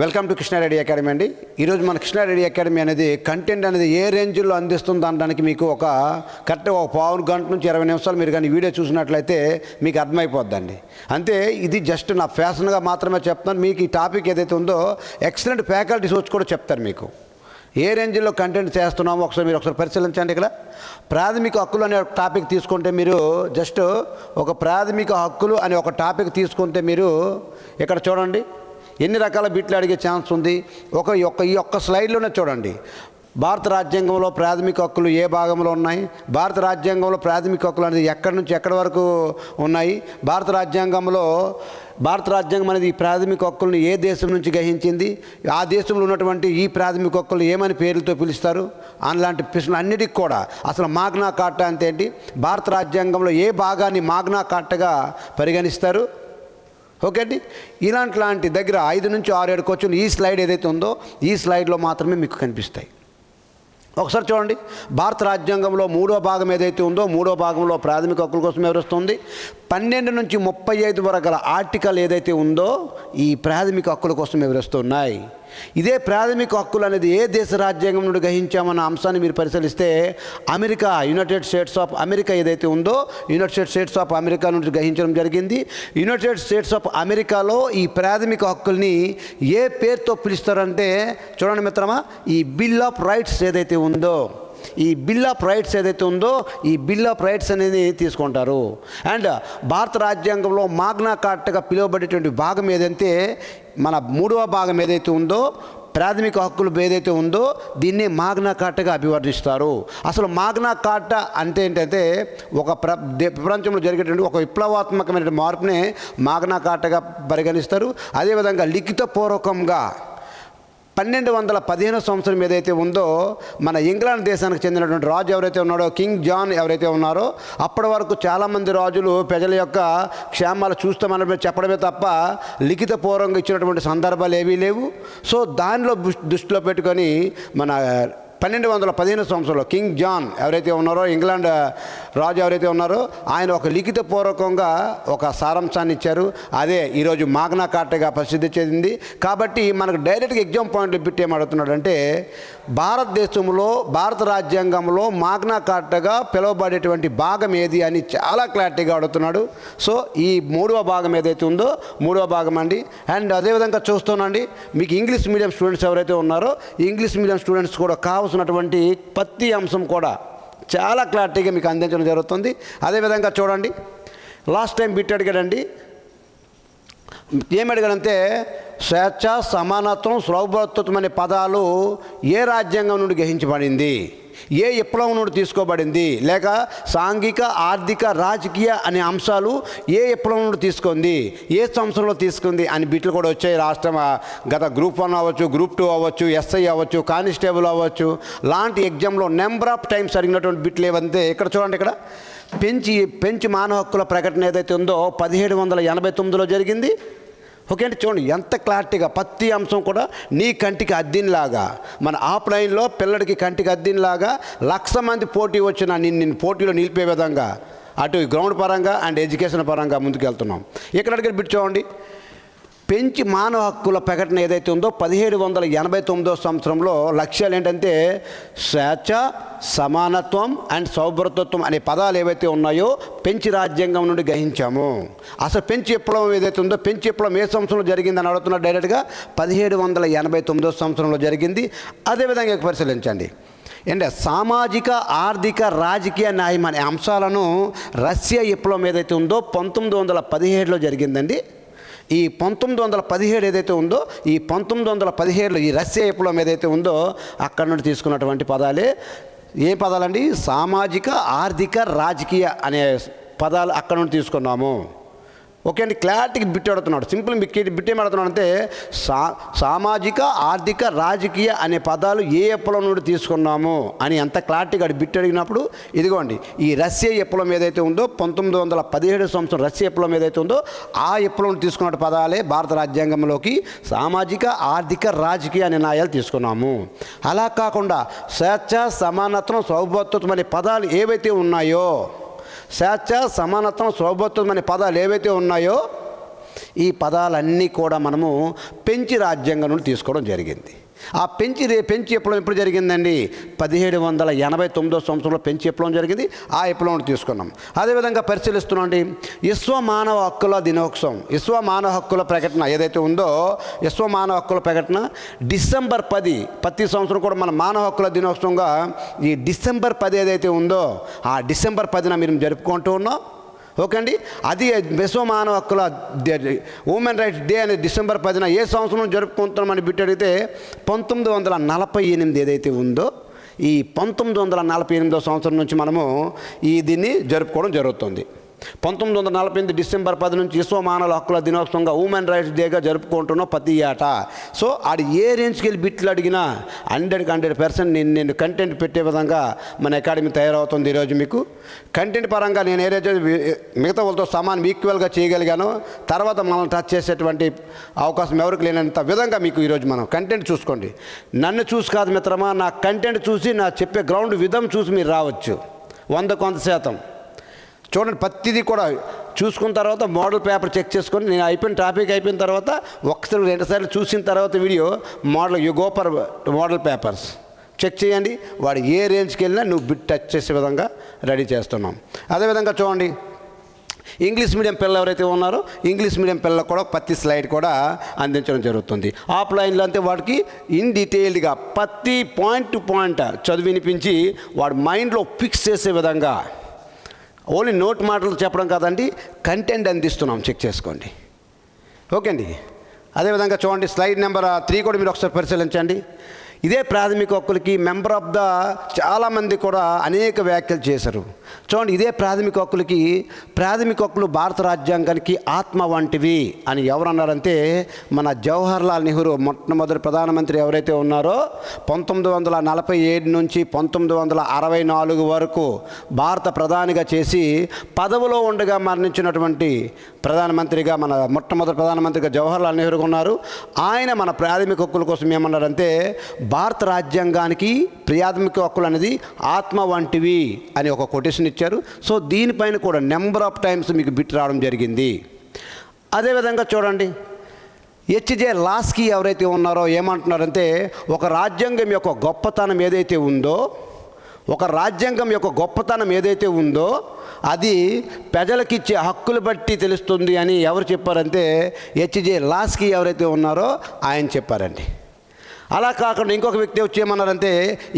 Welcome to Krishna Reddy academy అండి. ఈరోజు మన కృష్ణారెడ్డి అకాడమీ అనేది కంటెంట్ అనేది ఏ రేంజ్లో అందిస్తుంది అనడానికి మీకు ఒక కరెక్ట్ ఒక పావు గంట నుంచి 20 నిమిషాలు మీరు కానీ వీడియో చూసినట్లయితే మీకు అర్థమైపోద్దండి. అంతే, ఇది జస్ట్ నా ఫ్యాషన్గా మాత్రమే చెప్తాను. మీకు ఈ టాపిక్ ఏదైతే ఉందో ఎక్సలెంట్ ఫ్యాకల్టీస్ వచ్చి కూడా చెప్తారు మీకు ఏ రేంజ్లో కంటెంట్ చేస్తున్నామో. మీరు ఒకసారి పరిశీలించండి. ఇక్కడ ప్రాథమిక హక్కులు అనే ఒక టాపిక్ తీసుకుంటే మీరు జస్ట్ ఒక ప్రాథమిక హక్కులు అనే ఒక టాపిక్ తీసుకుంటే మీరు ఇక్కడ చూడండి ఎన్ని రకాల బిట్లు అడిగే ఛాన్స్ ఉంది. ఈ ఒక్క స్లైడ్లోనే చూడండి భారత రాజ్యాంగంలో ప్రాథమిక హక్కులు ఏ భాగంలో ఉన్నాయి, భారత రాజ్యాంగంలో ప్రాథమిక హక్కులు అనేది ఎక్కడి నుంచి ఎక్కడి వరకు ఉన్నాయి, భారత రాజ్యాంగం అనేది ఈ ప్రాథమిక హక్కులను ఏ దేశం నుంచి గ్రహించింది, ఆ దేశంలో ఉన్నటువంటి ఈ ప్రాథమిక హక్కులు ఏమని పేర్లతో పిలుస్తారు, అలాంటి ప్రశ్నలు అన్నిటికీ కూడా అసలు మాగ్నా కార్టా అంటే ఏంటి, భారత రాజ్యాంగంలో ఏ భాగాన్ని మాగ్నా కార్టాగా పరిగణిస్తారు. ఓకే అండి, ఇలాంటి దగ్గర 5 నుంచి 6-7 క్వశ్చన్లు ఈ స్లైడ్ ఏదైతే ఉందో ఈ స్లైడ్లో మాత్రమే మీకు కనిపిస్తాయి. ఒకసారి చూడండి, భారత రాజ్యాంగంలో 3వ భాగం ఏదైతే ఉందో 3వ భాగంలో ప్రాథమిక హక్కుల కోసం వివరిస్తుంది. 12 నుంచి 35 వరకు గల ఆర్టికల్ ఏదైతే ఉందో ఈ ప్రాథమిక హక్కుల కోసం వివరిస్తున్నాయి. ఇదే ప్రాథమిక హక్కులు అనేది ఏ దేశ రాజ్యాంగం నుండి గ్రహించామన్న అంశాన్ని మీరు పరిశీలిస్తే America, United states of America ఏదైతే ఉందో యునైటెడ్ స్టేట్స్ ఆఫ్ అమెరికా నుండి గ్రహించడం జరిగింది. యునైటెడ్ స్టేట్స్ ఆఫ్ అమెరికాలో ఈ ప్రాథమిక హక్కుల్ని ఏ పేరుతో పిలుస్తారంటే చూడండి మిత్రమా, ఈ బిల్ ఆఫ్ రైట్స్ ఏదైతే ఉందో ఈ బిల్ ఆఫ్ రైట్స్ ఏదైతే ఉందో ఈ బిల్ ఆఫ్ రైట్స్ అనేది తీసుకుంటారు. అండ్ భారత రాజ్యాంగంలో మాగ్నా కార్టాగా పిలువబడేటువంటి భాగం ఏదంటే మన 3వ భాగం ఏదైతే ఉందో ప్రాథమిక హక్కులు ఏదైతే ఉందో దీన్ని మాగ్నా కార్టాగా అభివర్ణిస్తారు. అసలు మాగ్నా కార్టా అంటే ఏంటంటే ఒక ప్రపంచంలో జరిగేటువంటి ఒక విప్లవాత్మకమైన మార్పునే మాగ్నా కార్టాగా పరిగణిస్తారు. అదేవిధంగా లిఖితపూర్వకంగా 1215 సంవత్సరం ఏదైతే ఉందో మన ఇంగ్లాండ్ దేశానికి చెందినటువంటి రాజు ఎవరైతే ఉన్నాడో కింగ్ జాన్ ఎవరైతే ఉన్నారో అప్పటి వరకు చాలామంది రాజులు ప్రజల యొక్క క్షేమాలు చూస్తామని చెప్పడమే తప్ప లిఖితపూర్వకంగా ఇచ్చినటువంటి సందర్భాలు ఏవీ లేవు. సో దానిలో దృష్టిలో పెట్టుకొని మన 1215 సంవత్సరంలో కింగ్ జాన్ ఎవరైతే ఉన్నారో ఇంగ్లాండ్ రాజు ఎవరైతే ఉన్నారో ఆయన ఒక లిఖితపూర్వకంగా ఒక సారాంశాన్ని ఇచ్చారు. అదే ఈరోజు మాగ్నా కార్టాగా ప్రసిద్ధి చెందింది. కాబట్టి మనకు డైరెక్ట్గా ఎగ్జామ్ పాయింట్లు పెట్టి ఏమడుగుతున్నాడంటే భారతదేశంలో భారత రాజ్యాంగంలో మాగ్నా కార్టాగా పిలువబడేటువంటి భాగం ఏది అని చాలా క్లారిటీగా అడుగుతున్నాడు. సో ఈ 3వ భాగం ఏదైతే ఉందో 3వ భాగం అండి. అండ్ అదేవిధంగా చూస్తున్నాండి మీకు ఇంగ్లీష్ మీడియం స్టూడెంట్స్ ఎవరైతే ఉన్నారో ఇంగ్లీష్ మీడియం స్టూడెంట్స్ కూడా కావాల్సినటువంటి ప్రతి అంశం కూడా చాలా క్లారిటీగా మీకు అందించడం జరుగుతుంది. అదేవిధంగా చూడండి లాస్ట్ టైం బిట్ అడిగాడండి, ఏమడిగాడంటే స్వేచ్ఛ, సమానత్వం, సౌభ్రతత్వం అనే పదాలు ఏ రాజ్యాంగం నుండి గ్రహించబడింది, ఏ విప్లవం నుండి తీసుకోబడింది, లేక సాంఘిక, ఆర్థిక, రాజకీయ అనే అంశాలు ఏ విప్లవం నుండి తీసుకుంది, ఏ సంవత్సరంలో తీసుకుంది అని బిట్లు కూడా వచ్చాయి. రాష్ట్రం గత గ్రూప్ 1 అవ్వచ్చు, గ్రూప్ 2 అవ్వచ్చు, ఎస్ఐ అవ్వచ్చు, కానిస్టేబుల్ అవ్వచ్చు, లాంటి ఎగ్జామ్లో నెంబర్ ఆఫ్ టైమ్స్ అడిగినటువంటి బిట్లు ఏవంతే ఇక్కడ చూడండి. ఇక్కడ పెంచి మానవ హక్కుల ప్రకటన ఏదైతే ఉందో 1789లో జరిగింది. ఓకే అంటే చూడండి ఎంత క్లారిటీగా ప్రతి అంశం కూడా నీ కంటికి అద్దినలాగా మన ఆఫ్లైన్లో పిల్లడికి కంటికి అద్దినలాగా 1,00,000 మంది పోటీ వచ్చిన నిన్ను పోటీలో నిలిపే విధంగా అటు గ్రౌండ్ పరంగా అండ్ ఎడ్యుకేషన్ పరంగా ముందుకెళ్తున్నాం. ఇక్కడ అడిగిన బిట్ చూడండి, పెంచి మానవ హక్కుల ప్రకటన ఏదైతే ఉందో 1789 సంవత్సరంలో లక్ష్యాలు ఏంటంటే స్వేచ్ఛ, సమానత్వం అండ్ సౌభ్రతత్వం అనే పదాలు ఏవైతే ఉన్నాయో పెంచి రాజ్యాంగం నుండి గ్రహించాము. అసలు పెంచి విప్లవం ఏదైతే ఉందో పెంచి విప్లవం ఏ సంవత్సరంలో జరిగిందని అడుగుతున్నారు డైరెక్ట్గా 1789 సంవత్సరంలో జరిగింది. అదేవిధంగా పరిశీలించండి అంటే సామాజిక, ఆర్థిక, రాజకీయ న్యాయం అనే అంశాలను రష్యా విప్లవం ఏదైతే ఉందో 1917లో జరిగిందండి. ఈ 1917 ఏదైతే ఉందో ఈ 1917లో ఈ రష్యా విప్లవం ఏదైతే ఉందో అక్కడ నుండి తీసుకున్నటువంటి పదాలే ఏ పదాలండి, సామాజిక, ఆర్థిక, రాజకీయ అనే పదాలు అక్కడ నుండి తీసుకున్నాము. ఓకే అండి, క్లారిటీకి బిట్ అడుగుతున్నాడు. సింపుల్ బిట్ ఏం అడుగుతున్నాడు అంటే సామాజిక, ఆర్థిక, రాజకీయ అనే పదాలు ఏ విప్లవం నుండి తీసుకున్నాము అని ఎంత క్లారిటీగా బిట్ అడిగినప్పుడు ఇదిగోండి ఈ రష్యా విప్లవం ఏదైతే ఉందో 1917 సంవత్సరం రష్యా విప్లవం ఏదైతే ఉందో ఆ విప్లవం తీసుకున్న పదాలే భారత రాజ్యాంగంలోకి సామాజిక, ఆర్థిక, రాజకీయ నిర్ణయాలు తీసుకున్నాము. అలా కాకుండా స్వేచ్ఛ, సమానత్వం, సౌభ్రతత్వం అనే పదాలు ఏవైతే ఉన్నాయో స్వేచ్ఛ, సమానత్వం, సౌభ్రతత్వం అనే పదాలు ఏవైతే ఉన్నాయో ఈ పదాలన్నీ కూడా మనము పెంచి రాజ్యాంగం నుండి తీసుకోవడం జరిగింది. ఆ పెంచి ఎప్పుడు జరిగిందండి? 1789 సంవత్సరంలో పెంచి విప్లవం జరిగింది. ఆ విప్లవం తీసుకున్నాం. అదేవిధంగా పరిశీలిస్తున్నాండి, విశ్వ మానవ హక్కుల దినోత్సవం, విశ్వ మానవ హక్కుల ప్రకటన ఏదైతే ఉందో, విశ్వ మానవ హక్కుల ప్రకటన డిసెంబర్ 10, ప్రతి సంవత్సరం కూడా మన మానవ హక్కుల దినోత్సవంగా ఈ డిసెంబర్ 10 ఏదైతే ఉందో ఆ డిసెంబర్ 10న మీరు జరుపుకుంటూ ఉన్నాం. ఓకే అండి. అది విశ్వ మానవ హక్కుల ఉమెన్ రైట్స్ డే అనేది డిసెంబర్ 10న ఏ సంవత్సరం జరుపుకుంటున్నామని బిట్టి అడిగితే 1948 ఏదైతే ఉందో ఈ 1948 సంవత్సరం నుంచి మనము దీన్ని జరుపుకోవడం జరుగుతుంది. 1948 డిసెంబర్ 10 నుంచి విశ్వ మానవ హక్కుల దినోత్సవంగా ఉమెన్ రైట్స్ డేగా జరుపుకుంటున్నాం ప్రతి ఏటా. సో ఆడు ఏ రేంజ్కి వెళ్ళి బిట్లు అడిగినా 100% నేను కంటెంట్ పెట్టే విధంగా మన అకాడమీ తయారవుతుంది. ఈరోజు మీకు కంటెంట్ పరంగా నేను ఏదైతే మిగతా వాళ్ళతో సమానం ఈక్వల్గా చేయగలిగానో, తర్వాత మనల్ని టచ్ చేసేటువంటి అవకాశం ఎవరికి లేనంత విధంగా మీకు ఈరోజు మనం కంటెంట్ చూసుకోండి. నన్ను చూసి కాదు మిత్రమా, నా కంటెంట్ చూసి నా చెప్పే గ్రౌండ్ విధం చూసి మీరు రావచ్చు. 100% చూడండి. ప్రతిదీ కూడా చూసుకున్న తర్వాత మోడల్ పేపర్ చెక్ చేసుకొని నేను టాపిక్ అయిపోయిన తర్వాత ఒకసారి 2 సార్లు చూసిన తర్వాత video you go for model papers check చేయండి. వాడు ఏ రేంజ్కి వెళ్ళినా నువ్వు బిట్ టచ్ చేసే విధంగా రెడీ చేస్తున్నాం. అదేవిధంగా చూడండి, ఇంగ్లీష్ మీడియం పిల్లలు ఎవరైతే ఉన్నారో ఇంగ్లీష్ మీడియం పిల్లలకు కూడా ప్రతి స్లైడ్ కూడా అందించడం జరుగుతుంది. ఆఫ్లైన్లో అంతే వాడికి ఇన్ డీటెయిల్డ్గా ప్రతి పాయింట్ టు పాయింట్ చదివి వినిపించి వాడు మైండ్లో ఫిక్స్ చేసే విధంగా ఓన్లీ నోట్ మాటలు చెప్పడం కాదండి, కంటెంట్ అందిస్తున్నాం. చెక్ చేసుకోండి. ఓకే అండి. అదేవిధంగా చూడండి, స్లైడ్ నెంబర్ 3 కూడా మీరు ఒకసారి పరిశీలించండి. ఇదే ప్రాథమిక హక్కులకి మెంబర్ ఆఫ్ ద చాలామంది కూడా అనేక వ్యాఖ్యలు చేశారు. చూడండి, ఇదే ప్రాథమిక హక్కులు భారత రాజ్యాంగానికి ఆత్మ వంటివి అని ఎవరు అన్నారంటే మన జవహర్లాల్ నెహ్రూ, మొట్టమొదటి ప్రధానమంత్రి ఎవరైతే ఉన్నారో 1947 నుంచి 1964 వరకు భారత ప్రధానిగా చేసి పదవిలో ఉండగా మరణించినటువంటి ప్రధానమంత్రిగా, మన మొట్టమొదటి ప్రధానమంత్రిగా జవహర్లాల్ నెహ్రూ ఉన్నారు. ఆయన మన ప్రాథమిక హక్కుల కోసం ఏమన్నారంటే భారత రాజ్యాంగానికి ప్రాథమిక హక్కులు అనేది ఆత్మ వంటివి అని ఒక కొటేషన్ ఇచ్చారు. సో దీనిపైన కూడా నెంబర్ ఆఫ్ టైమ్స్ మీకు బిట్ రావడం జరిగింది. అదేవిధంగా చూడండి, హెచ్జే లాస్కీ ఎవరైతే ఉన్నారో ఏమంటున్నారంటే ఒక రాజ్యాంగం యొక్క గొప్పతనం ఏదైతే ఉందో అది ప్రజలకిచ్చే హక్కులు బట్టి తెలుస్తుంది అని ఎవరు చెప్పారంటే హెచ్జే లాస్కీ ఎవరైతే ఉన్నారో ఆయన చెప్పారండి. అలా కాకుండా ఇంకొక వ్యక్తి వచ్చి ఏమన్నారంటే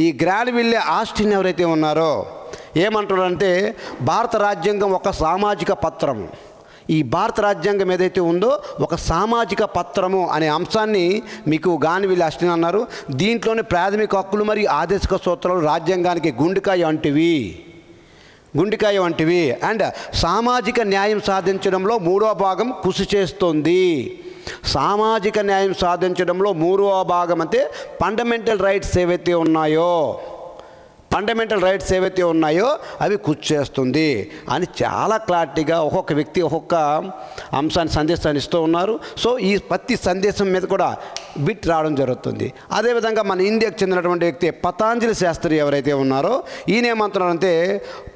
ఈ గ్రాన్విల్లే ఆస్టిన్ ఎవరైతే ఉన్నారో ఏమంటారంటే భారత రాజ్యాంగం ఒక సామాజిక పత్రము, ఈ భారత రాజ్యాంగం ఏదైతే ఉందో ఒక సామాజిక పత్రము అనే అంశాన్ని మీకు గ్రాన్విల్లే ఆస్టిన్ అన్నారు. దీంట్లోని ప్రాథమిక హక్కులు మరియు ఆదేశిక సూత్రాలు రాజ్యాంగానికి గుండెకాయ వంటివి అండ్ సామాజిక న్యాయం సాధించడంలో 3వ భాగం కృషి చేస్తుంది. సామాజిక న్యాయం సాధించడంలో 3వ భాగం అంటే ఫండమెంటల్ రైట్స్ ఏవైతే ఉన్నాయో అవి కృషి చేస్తుంది అని చాలా క్లారిటీగా ఒక్కొక్క వ్యక్తి ఒక్కొక్క అంశాన్ని సందేశాన్ని ఇస్తూ ఉన్నారు. సో ఈ ప్రతి సందేశం మీద కూడా బిట్ రావడం జరుగుతుంది. అదేవిధంగా మన ఇండియాకు చెందినటువంటి వ్యక్తి పతాంజలి శాస్త్రి ఎవరైతే ఉన్నారో ఈయన ఏమంటున్నారంటే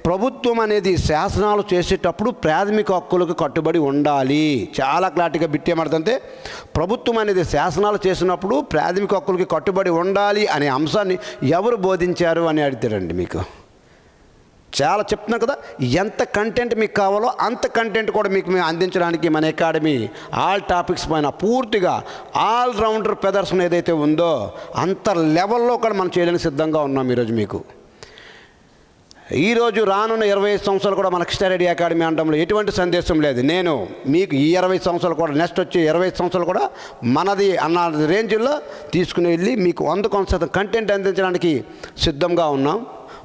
ప్రభుత్వం అనేది శాసనాలు చేసేటప్పుడు ప్రాథమిక హక్కులకు కట్టుబడి ఉండాలి. చాలా క్లారిటీగా బిట్ ఏమంటుందంటే ప్రభుత్వం అనేది శాసనాలు చేసినప్పుడు ప్రాథమిక హక్కులకి కట్టుబడి ఉండాలి అనే అంశాన్ని ఎవరు బోధించారు అని అడుగుతారండి. మీకు చాలా చెప్తున్నాను కదా, ఎంత కంటెంట్ మీకు కావాలో అంత కంటెంట్ కూడా మీకు మేము అందించడానికి మన అకాడమీ ఆల్ టాపిక్స్ పైన పూర్తిగా ఆల్ రౌండర్ ప్రదర్శన ఏదైతే ఉందో అంత లెవెల్లో కూడా మనం చేయడానికి సిద్ధంగా ఉన్నాం. ఈరోజు రానున్న 25 సంవత్సరాలు కూడా మన కృష్ణారెడ్డి అకాడమీ అనడంలో ఎటువంటి సందేశం లేదు. నేను మీకు ఈ 20 సంవత్సరాలు కూడా నెక్స్ట్ వచ్చే 25 సంవత్సరాలు కూడా మనది అన్న రేంజ్లో తీసుకుని వెళ్ళి మీకు 100% కంటెంట్ అందించడానికి సిద్ధంగా ఉన్నాం.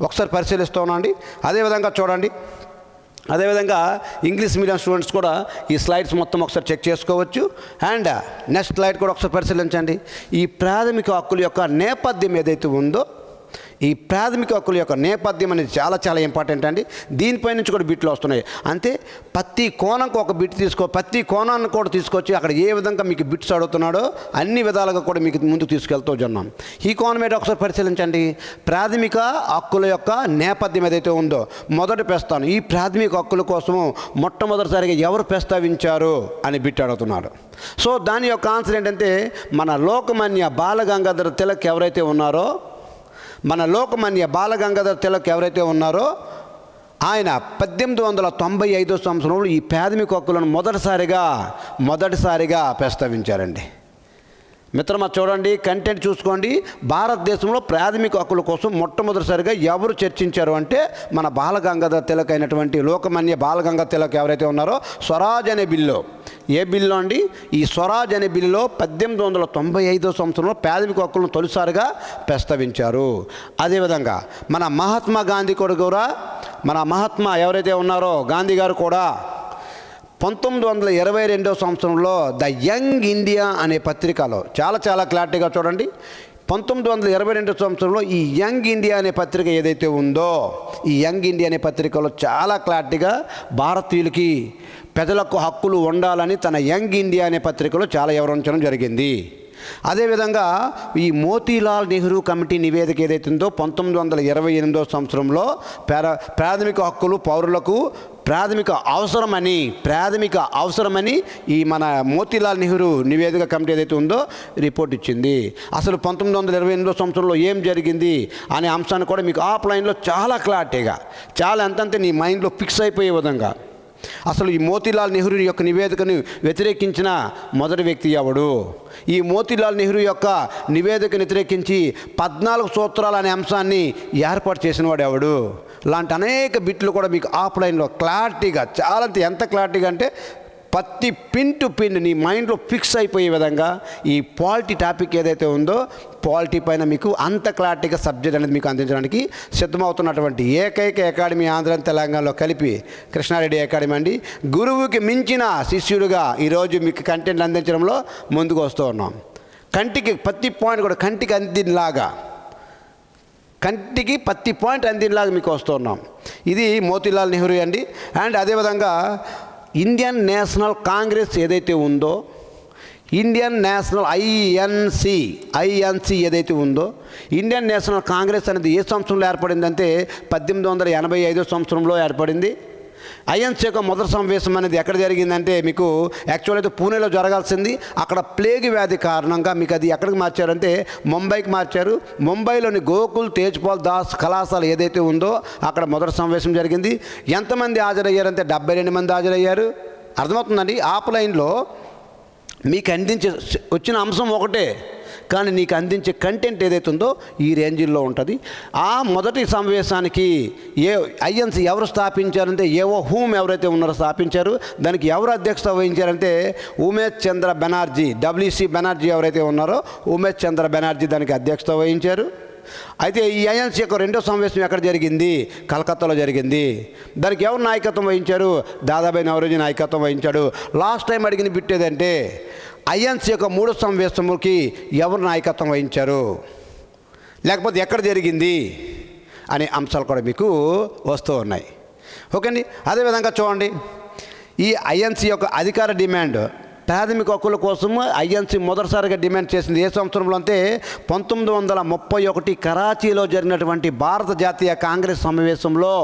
ఒకసారి పరిశీలిస్తూ ఉన్నాండి. అదేవిధంగా చూడండి, అదేవిధంగా ఇంగ్లీష్ మీడియం స్టూడెంట్స్ కూడా ఈ స్లైడ్స్ మొత్తం ఒకసారి చెక్ చేసుకోవచ్చు. అండ్ నెక్స్ట్ స్లైడ్ కూడా ఒకసారి పరిశీలించండి. ఈ ప్రాథమిక హక్కుల యొక్క నేపథ్యం ఏదైతే ఉందో ఈ ప్రాథమిక హక్కుల యొక్క నేపథ్యం అనేది చాలా చాలా ఇంపార్టెంట్ అండి. దీనిపై నుంచి కూడా బిట్లు వస్తున్నాయి. అంతే ప్రతి కోణంకి ఒక బిట్ ప్రతి కోణాన్ని కూడా తీసుకొచ్చి అక్కడ ఏ విధంగా మీకు బిట్స్ అడుగుతున్నాడో అన్ని విధాలుగా కూడా మీకు ముందుకు తీసుకెళ్తూ ఉన్నాం. ఈ కోణం ఏంటో ఒకసారి పరిశీలించండి. ప్రాథమిక హక్కుల యొక్క నేపథ్యం ఏదైతే ఉందో మొదటి ప్రస్తావన, ఈ ప్రాథమిక హక్కుల కోసము మొట్టమొదటిసారిగా ఎవరు ప్రస్తావించారు అని బిట్ అడుగుతున్నాడు. సో దాని యొక్క ఆన్సర్ ఏంటంటే మన లోకమాన్య బాలగంగాధర తిలక్ ఎవరైతే ఉన్నారో, ఎవరైతే ఉన్నారో ఆయన 1895 సంవత్సరంలో ఈ ప్రాథమిక హక్కులను మొదటిసారిగా ప్రస్తావించారండి. మిత్రమా చూడండి, కంటెంట్ చూసుకోండి. భారతదేశంలో ప్రాథమిక హక్కుల కోసం మొట్టమొదటిసారిగా ఎవరు చర్చించారు అంటే మన బాలగంగాధర తిలక్ అయినటువంటి లోకమాన్య బాలగంగాధర తిలక్ ఎవరైతే ఉన్నారో స్వరాజ్ అనే బిల్లు, ఏ బిల్లు అండి? ఈ స్వరాజ్ అనే బిల్లులో 1895 సంవత్సరంలో ప్రాథమిక హక్కులను తొలిసారిగా ప్రస్తావించారు. అదేవిధంగా మన మహాత్మా గాంధీ కూడా మన మహాత్మా ఎవరైతే ఉన్నారో గాంధీ గారు కూడా 1922 సంవత్సరంలో ద యంగ్ ఇండియా అనే పత్రికలో చాలా క్లారిటీగా చూడండి. 1922 సంవత్సరంలో ఈ యంగ్ ఇండియా అనే పత్రిక ఏదైతే ఉందో, ఈ యంగ్ ఇండియా అనే పత్రికలో చాలా క్లారిటీగా భారతీయులకి ప్రజలకు హక్కులు ఉండాలని తన యంగ్ ఇండియా అనే పత్రికలో చాలా వివరించడం జరిగింది. అదేవిధంగా ఈ మోతీలాల్ నెహ్రూ కమిటీ నివేదిక ఏదైతే ఉందో 1928 సంవత్సరంలో ప్రాథమిక హక్కులు పౌరులకు ప్రాథమిక అవసరమని ఈ మన మోతీలాల్ నెహ్రూ నివేదిక కమిటీ ఏదైతే ఉందో రిపోర్ట్ ఇచ్చింది. అసలు 1928 సంవత్సరంలో ఏం జరిగింది అనే అంశాన్ని కూడా మీకు ఆఫ్లైన్లో చాలా క్లారిటీగా, చాలా ఎంతంటే నీ మైండ్లో ఫిక్స్ అయిపోయే విధంగా, అసలు ఈ మోతీలాల్ నెహ్రూ యొక్క నివేదికను వ్యతిరేకించిన మొదటి వ్యక్తి ఎవడు, ఈ మోతీలాల్ నెహ్రూ యొక్క నివేదికను వ్యతిరేకించి 14 సూత్రాలు అనే అంశాన్ని ఏర్పాటు చేసిన వాడు ఎవడు, లాంటి అనేక బిట్లు కూడా మీకు ఆఫ్లైన్లో క్లారిటీగా, చాలా ఎంత క్లారిటీగా అంటే ప్రతి పిన్ టు పిన్ నీ మైండ్లో ఫిక్స్ అయిపోయే విధంగా ఈ పాలిటీ టాపిక్ ఏదైతే ఉందో పాలిటీ పైన మీకు అంత క్లారిటీగా సబ్జెక్ట్ అనేది మీకు అందించడానికి సిద్ధమవుతున్నటువంటి ఏకైక అకాడమీ ఆంధ్ర తెలంగాణలో కలిపి కృష్ణారెడ్డి అకాడమీ అండి. గురువుకి మించిన శిష్యుడిగా ఈరోజు మీకు కంటెంట్ అందించడంలో ముందుకు వస్తూ ఉన్నాం. కంటికి ప్రతి పాయింట్ కూడా కంటికి ప్రతి పాయింట్ అందినలాగా మీకు వస్తున్నాం. ఇది మోతీలాల్ నెహ్రూ అండి. అండ్ అదేవిధంగా ఇండియన్ నేషనల్ కాంగ్రెస్ ఏదైతే ఉందో, ఇండియన్ నేషనల్ ఐఎన్సి ఏదైతే ఉందో, ఇండియన్ నేషనల్ కాంగ్రెస్ అనేది ఏ సంవత్సరంలో ఏర్పడిందంటే 1885 సంవత్సరంలో ఏర్పడింది. ఐఎన్సీ యొక్క మొదటి సమావేశం అనేది ఎక్కడ జరిగిందంటే మీకు యాక్చువల్ అయితే పూణేలో జరగాల్సింది, అక్కడ ప్లేగ్ వ్యాధి కారణంగా మీకు అది ఎక్కడికి మార్చారంటే ముంబైకి మార్చారు. ముంబైలోని గోకుల్ తేజ్పాల్ దాస్ కళాశాల ఏదైతే ఉందో అక్కడ మొదటి సమావేశం జరిగింది. ఎంతమంది హాజరయ్యారంటే 72 మంది హాజరయ్యారు. అర్థమవుతుందండి. ఆఫ్లైన్లో మీకు వచ్చిన అంశం ఒకటే, కానీ నీకు అందించే కంటెంట్ ఏదైతే ఉందో ఈ రేంజ్లో ఉంటుంది. ఆ మొదటి సమావేశానికి ఐఎన్సీ ఎవరు స్థాపించారంటే ఎవరైతే ఉన్నారో స్థాపించారు. దానికి ఎవరు అధ్యక్షత వహించారంటే ఉమేష్ చంద్ర బెనర్జీ, WC బెనర్జీ ఎవరైతే ఉన్నారో ఉమేష్ చంద్ర బెనర్జీ దానికి అధ్యక్షత వహించారు. అయితే ఈ ఐఎన్సీ యొక్క రెండో సమావేశం ఎక్కడ జరిగింది? కలకత్తాలో జరిగింది. దానికి ఎవరు నాయకత్వం వహించారు? దాదాబాయి నవరోజీ నాయకత్వం వహించాడు. లాస్ట్ టైం అడిగిన బిట్టేదంటే ఐఎన్సీ యొక్క మూడో సమావేశంకి ఎవరు నాయకత్వం వహించారు, లేకపోతే ఎక్కడ జరిగింది అనే అంశాలు కూడా మీకు వస్తూ ఉన్నాయి. ఓకే అండి. అదేవిధంగా చూడండి, ఈ ఐఎన్సీ యొక్క అధికార డిమాండ్ ప్రాథమిక హక్కుల కోసము ఐఎన్సీ మొదటిసారిగా డిమాండ్ చేసింది ఏ సంవత్సరంలో అంటే 1931 కరాచీలో జరిగినటువంటి భారత జాతీయ కాంగ్రెస్ సమావేశంలో